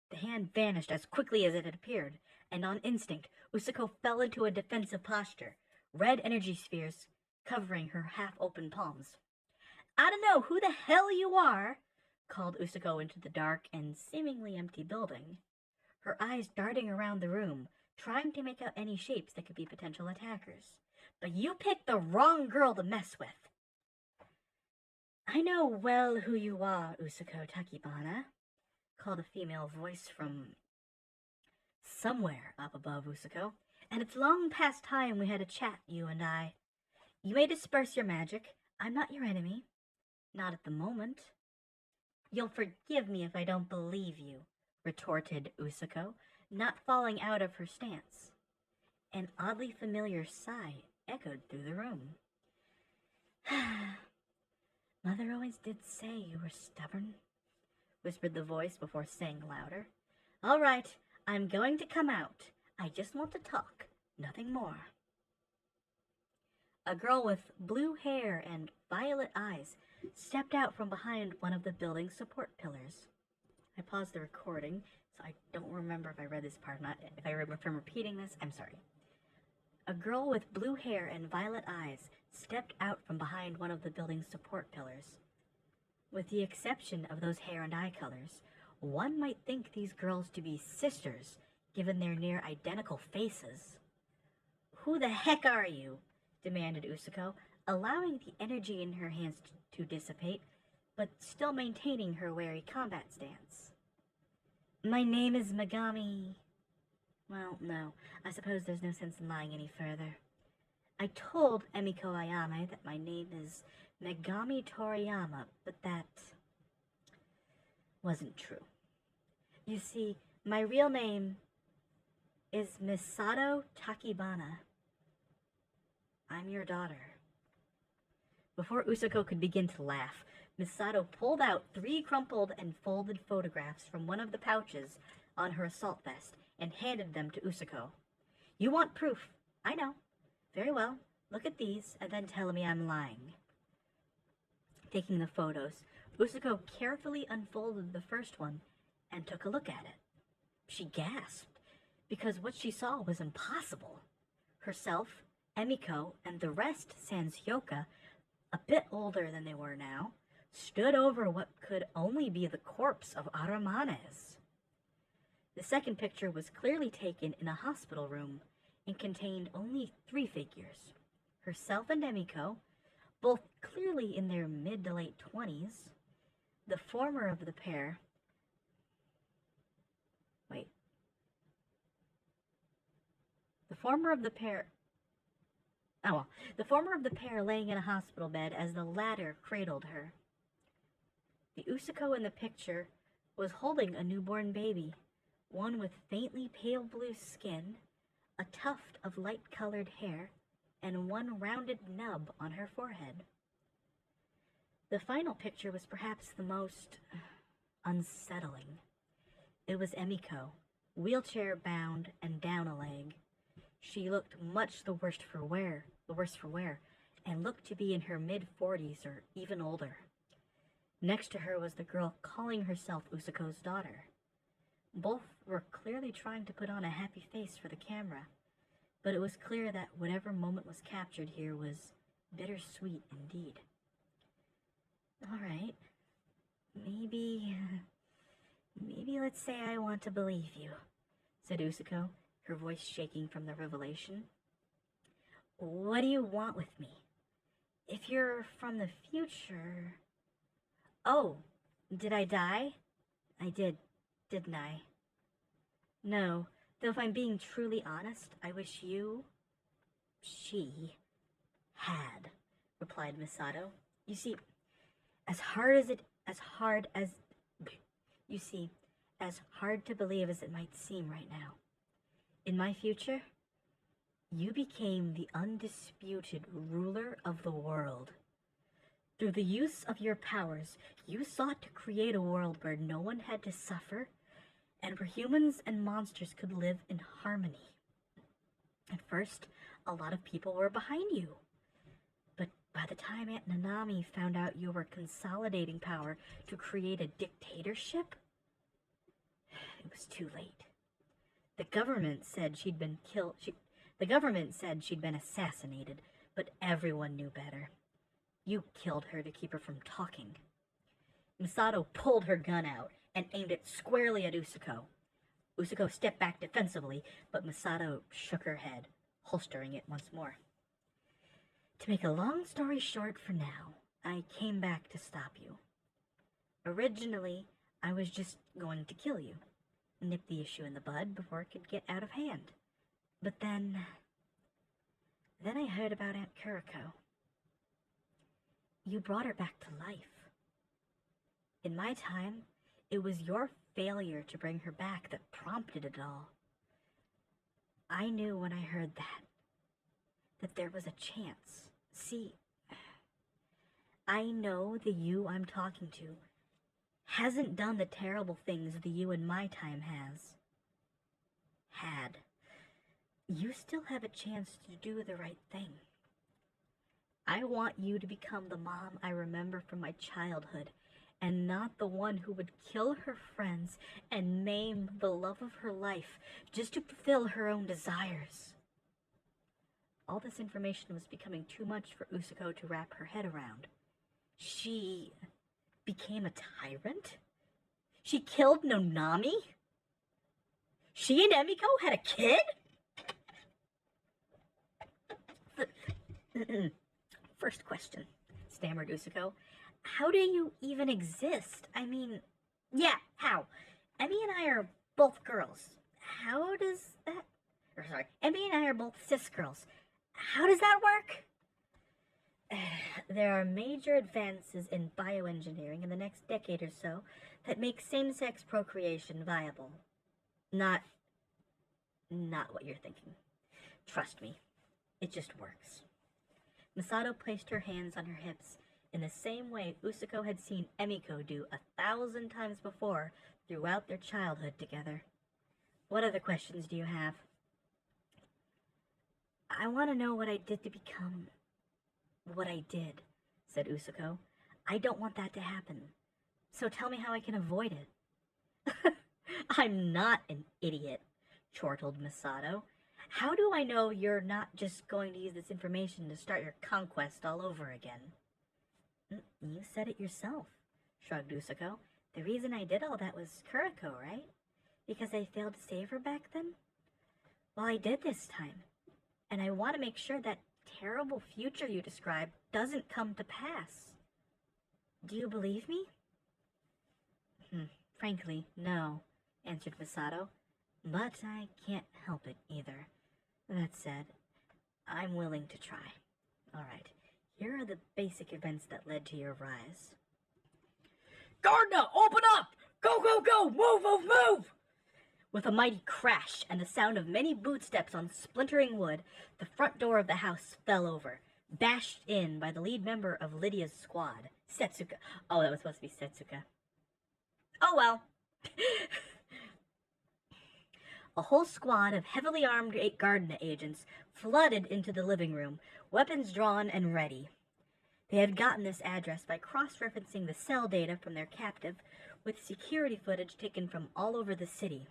The hand vanished as quickly as it had appeared, and on instinct, Usako fell into a defensive posture, red energy spheres covering her half-open palms. "I don't know who the hell you are," called Usako into the dark and seemingly empty building, her eyes darting around the room, trying to make out any shapes that could be potential attackers. "But you picked the wrong girl to mess with." "I know well who you are, Usako Takibana," called a female voice from somewhere up above Usako, "and it's long past time we had a chat, you and I. You may disperse your magic. I'm not your enemy. Not at the moment." "You'll forgive me if I don't believe you," retorted Usako, not falling out of her stance. An oddly familiar sigh echoed through the room. "Mother always did say you were stubborn," whispered the voice before saying louder, "All right, I'm going to come out. I just want to talk, nothing more." A girl with blue hair and violet eyes stepped out from behind one of the building's support pillars. I paused the recording, so I don't remember if I read this part or not. If I remember from repeating this, I'm sorry. A girl with blue hair and violet eyes stepped out from behind one of the building's support pillars. With the exception of those hair and eye colors, one might think these girls to be sisters, given their near identical faces. "Who the heck are you?" demanded Usako, allowing the energy in her hands to dissipate, but still maintaining her wary combat stance. "My name is Megami." Well, no, I suppose there's no sense in lying any further. "I told Emiko Ayame that my name is Megami Toriyama, but that wasn't true. You see, my real name is Misato Takibana. I'm your daughter." Before Usako could begin to laugh, Misato pulled out 3 crumpled and folded photographs from one of the pouches on her assault vest and handed them to Usako. "You want proof, I know. Very well, look at these and then tell me I'm lying." Taking the photos, Usako carefully unfolded the first one and took a look at it. She gasped, because what she saw was impossible. Herself, Emiko, and the rest sans Yoka, a bit older than they were now, stood over what could only be the corpse of Aramanes. The second picture was clearly taken in a hospital room and contained only 3 figures: herself and Emiko, both clearly in their mid to late 20s. The former of the pair... Wait. The former of the pair laying in a hospital bed as the latter cradled her. The Usako in the picture was holding a newborn baby, one with faintly pale blue skin, a tuft of light-colored hair, and one rounded nub on her forehead. The final picture was perhaps the most unsettling. It was Emiko, wheelchair-bound and down a leg. She looked much the worse for wear, and looked to be in her mid-40s or even older. Next to her was the girl calling herself Usako's daughter. Both were clearly trying to put on a happy face for the camera, but it was clear that whatever moment was captured here was bittersweet indeed. "All right, maybe let's say I want to believe you," said Usako, her voice shaking from the revelation. "What do you want with me? If you're from the future..." "Oh, did I die? I did, didn't I?" "No, though if I'm being truly honest, I wish she had," replied Misato. "You see, as hard as You see, as hard to believe as it might seem right now, in my future, you became the undisputed ruler of the world. Through the use of your powers, you sought to create a world where no one had to suffer and where humans and monsters could live in harmony. At first, a lot of people were behind you. But by the time Aunt Nanami found out you were consolidating power to create a dictatorship, it was too late. The government said she'd been killed. The government said she'd been assassinated, but everyone knew better. You killed her to keep her from talking. Misato pulled her gun out and aimed it squarely at Usoko. Usoko stepped back defensively, but Misato shook her head, holstering it once more. To make a long story short for now, I came back to stop you. Originally, I was just going to kill you, nip the issue in the bud before it could get out of hand. But then I heard about Aunt Kuriko. You brought her back to life. In my time, it was your failure to bring her back that prompted it all. I knew when I heard that there was a chance. See, I know the you I'm talking to hasn't done the terrible things the you in my time had. You still have a chance to do the right thing. I want you to become the mom I remember from my childhood, and not the one who would kill her friends and maim the love of her life just to fulfill her own desires. All this information was becoming too much for Usoko to wrap her head around. She became a tyrant? She killed Nonami? She and Emiko had a kid? First question, stammered Usoko. How do you even exist? I mean, yeah, how? Emmy and I are both girls. How does that... Emmy and I are both cis girls. How does that work? There are major advances in bioengineering in the next decade or so that make same-sex procreation viable. Not what you're thinking. Trust me, it just works. Misato placed her hands on her hips in the same way Usoko had seen Emiko do 1,000 times before throughout their childhood together. What other questions do you have? I want to know what I did to become what I did, said Usoko. I don't want that to happen. So tell me how I can avoid it. I'm not an idiot, chortled Misato. How do I know you're not just going to use this information to start your conquest all over again? You said it yourself, shrugged Usoko. The reason I did all that was Kuriko, right? Because I failed to save her back then? Well, I did this time. And I want to make sure that terrible future you described doesn't come to pass. Do you believe me? Frankly, no, answered Misato. But I can't help it either. That said, I'm willing to try. All right, here are the basic events that led to your rise. Gardner, open up! Go, go, go! Move, move, move! With a mighty crash and the sound of many bootsteps on splintering wood, the front door of the house fell over, bashed in by the lead member of Lydia's squad, Setsuka. Oh, that was supposed to be Setsuka. Oh well. A whole squad of heavily armed Gardner agents flooded into the living room, weapons drawn and ready. They had gotten this address by cross-referencing the cell data from their captive with security footage taken from all over the city.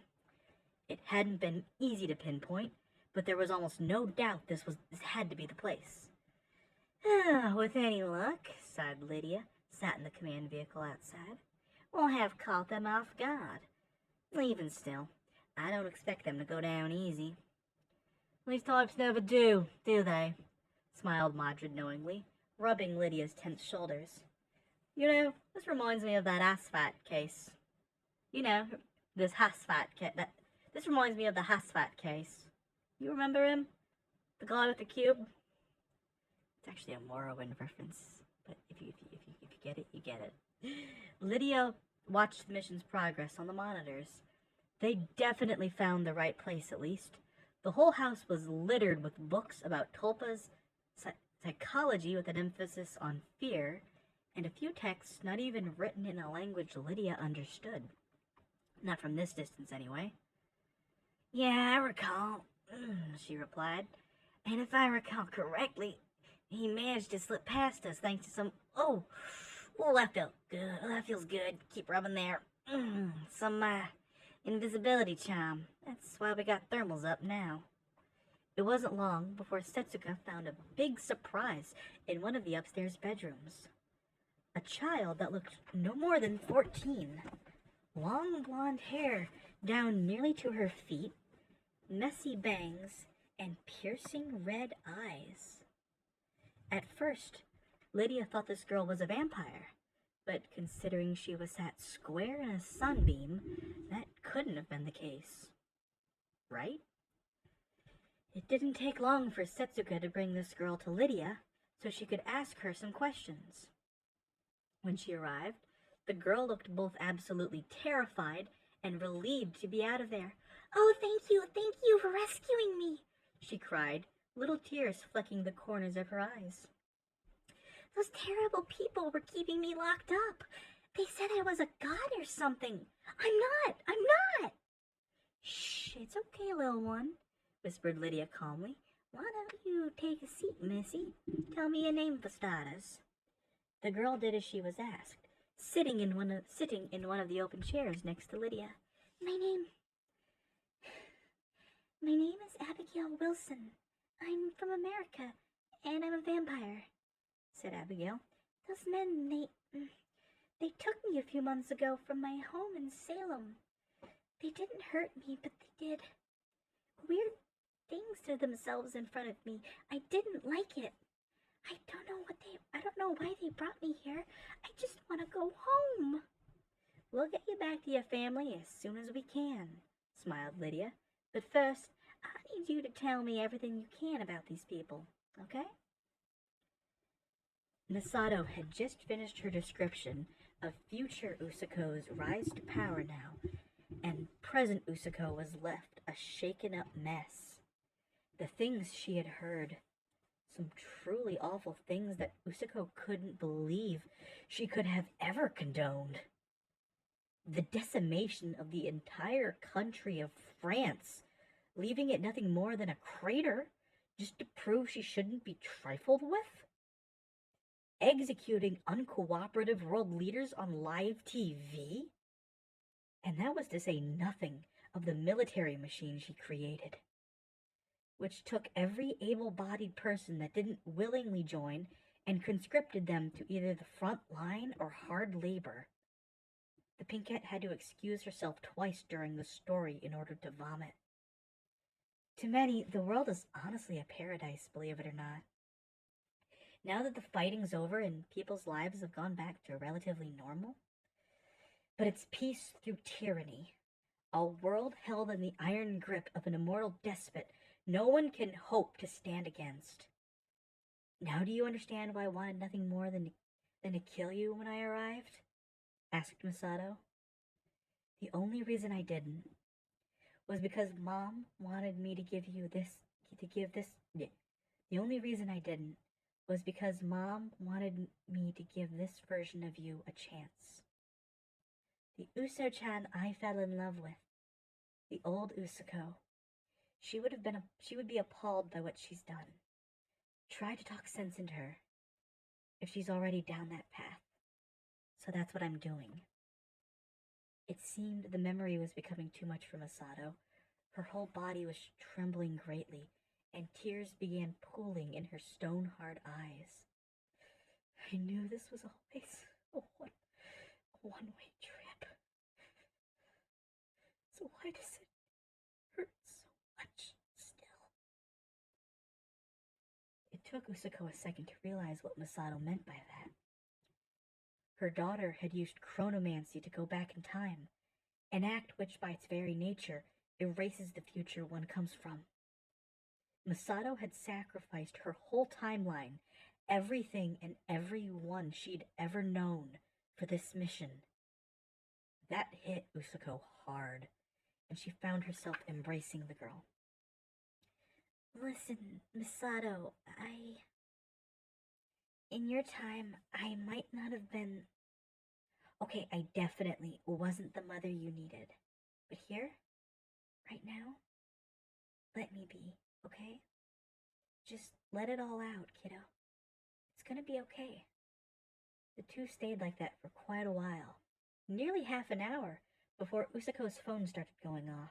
It hadn't been easy to pinpoint, but there was almost no doubt this had to be the place. With any luck, sighed Lydia, sat in the command vehicle outside, we'll have caught them off guard. Even still, I don't expect them to go down easy. These types never do they? Smiled Madrid knowingly, rubbing Lydia's tense shoulders. You know, this reminds me of that Asphalt case. You know, this Asphalt case. This reminds me of the Asphalt case. You remember him? The guy with the cube? It's actually a Morrowind reference, but if you get it, you get it. Lydia watched the mission's progress on the monitors. They definitely found the right place, at least. The whole house was littered with books about Tulpa's psychology with an emphasis on fear, and a few texts not even written in a language Lydia understood. Not from this distance, anyway. Yeah, I recall, she replied. And if I recall correctly, he managed to slip past us thanks to some... Oh, that felt good. That feels good. Keep rubbing there. Some, invisibility charm. That's why we got thermals up now. It wasn't long before Setsuka found a big surprise in one of the upstairs bedrooms. A child that looked no more than 14. Long blonde hair down nearly to her feet, messy bangs, and piercing red eyes. At first, Lydia thought this girl was a vampire, but considering she was sat square in a sunbeam, that couldn't have been the case. Right? It didn't take long for Setsuka to bring this girl to Lydia so she could ask her some questions. When she arrived, the girl looked both absolutely terrified and relieved to be out of there. Oh, thank you for rescuing me, she cried, little tears flecking the corners of her eyes. Those terrible people were keeping me locked up. They said I was a god or something. I'm not. Shh, it's okay, little one, whispered Lydia calmly. Why don't you take a seat, missy? Tell me your name for starters. The girl did as she was asked, sitting in one of the open chairs next to Lydia. My name is Abigail Wilson. I'm from America, and I'm a vampire, said Abigail. Those men, they took me a few months ago from my home in Salem. They didn't hurt me, but they did weird things to themselves in front of me. I didn't like it. I don't know why they brought me here. I just want to go home. We'll get you back to your family as soon as we can, smiled Lydia. But first, I need you to tell me everything you can about these people, okay? Masato had just finished her description of future Usoko's rise to power now, and present Usoko was left a shaken-up mess. The things she had heard, some truly awful things that Usoko couldn't believe she could have ever condoned. The decimation of the entire country of France, leaving it nothing more than a crater, just to prove she shouldn't be trifled with. Executing uncooperative world leaders on live TV. And that was to say nothing of the military machine she created, which took every able-bodied person that didn't willingly join and conscripted them to either the front line or hard labor. The Pinkette had to excuse herself twice during the story in order to vomit. To many, the world is honestly a paradise, believe it or not. Now that the fighting's over and people's lives have gone back to relatively normal. But it's peace through tyranny. A world held in the iron grip of an immortal despot no one can hope to stand against. Now do you understand why I wanted nothing more than to kill you when I arrived? Asked Masato. The only reason I didn't was because Mom wanted me to give this. The only reason I didn't was because Mom wanted me to give this version of you a chance. The Uso-chan I fell in love with, the old Usoko. She would be appalled by what she's done. Try to talk sense into her, if she's already down that path. So that's what I'm doing. It seemed the memory was becoming too much for Masato. Her whole body was trembling greatly, and tears began pooling in her stone-hard eyes. I knew this was always a one-way trip. So why does it hurt so much still? It took Usoko a second to realize what Masato meant by that. Her daughter had used chronomancy to go back in time, an act which by its very nature erases the future one comes from. Masato had sacrificed her whole timeline, everything and everyone she'd ever known, for this mission. That hit Usako hard, and she found herself embracing the girl. Listen, Misato, in your time, I might not have been. Okay, I definitely wasn't the mother you needed. But here, right now, let me be, okay? Just let it all out, kiddo. It's gonna be okay. The two stayed like that for quite a while, nearly half an hour, before Usako's phone started going off.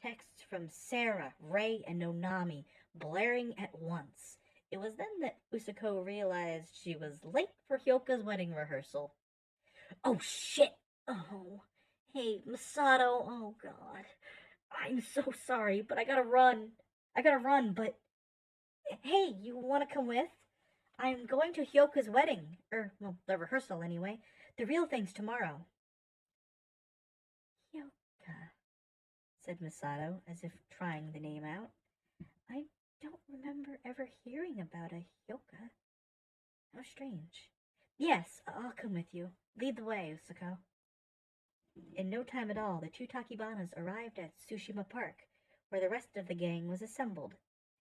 Texts from Sarah, Ray, and Nonami blaring at once. It was then that Usako realized she was late for Hyoka's wedding rehearsal. Oh shit! Oh, hey, Masato, oh god. I'm so sorry, but I gotta run. But hey, you wanna come with? I'm going to Hyoka's wedding. Well, the rehearsal anyway. The real thing's tomorrow. Hyoka, said Masato, as if trying the name out. I don't remember ever hearing about a Hyoka. How strange. Yes, I'll come with you. Lead the way, Usako. In no time at all, the two Takibanas arrived at Tsushima Park, where the rest of the gang was assembled,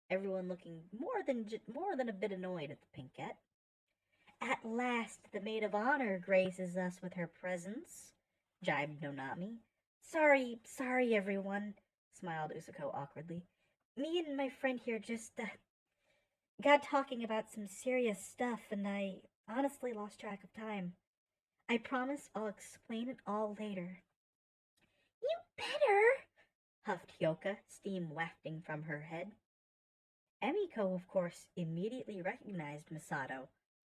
everyone looking more than a bit annoyed at the Pinkette. At last, the maid of honor graces us with her presence, jibed Nonami. Sorry, everyone, smiled Usako awkwardly. Me and my friend here just got talking about some serious stuff, and I honestly lost track of time. I promise I'll explain it all later. You better, huffed Hyoka, steam wafting from her head. Emiko, of course, immediately recognized Misato,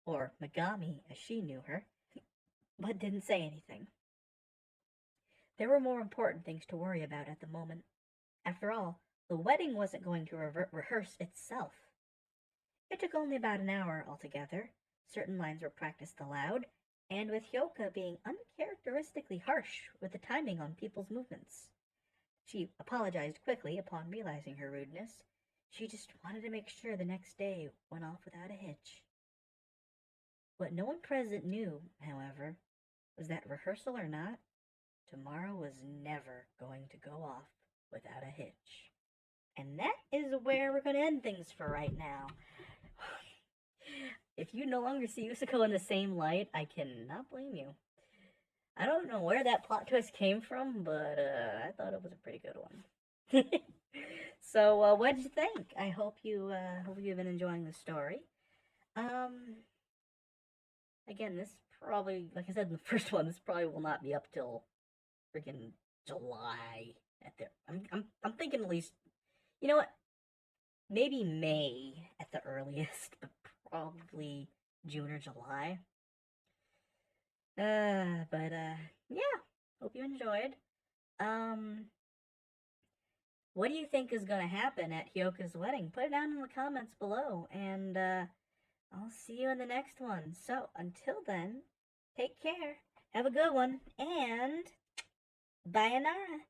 or Megami as she knew her, but didn't say anything. There were more important things to worry about at the moment. After all, the wedding wasn't going to rehearse itself. It took only about an hour altogether. Certain lines were practiced aloud, and with Hyoka being uncharacteristically harsh with the timing on people's movements. She apologized quickly upon realizing her rudeness. She just wanted to make sure the next day went off without a hitch. What no one present knew, however, was that rehearsal or not, tomorrow was never going to go off without a hitch. And that is where we're going to end things for right now. If you no longer see Usako in the same light, I cannot blame you. I don't know where that plot twist came from, but I thought it was a pretty good one. So, what did you think? I hope you've been enjoying the story. Again, this probably, like I said in the first one, this probably will not be up till freaking July. I'm thinking at least, you know what? Maybe May at the earliest, but probably June or July. Yeah, hope you enjoyed. What do you think is gonna happen at Hyoka's wedding? Put it down in the comments below, and I'll see you in the next one. So until then, take care, have a good one, and bye, Anara.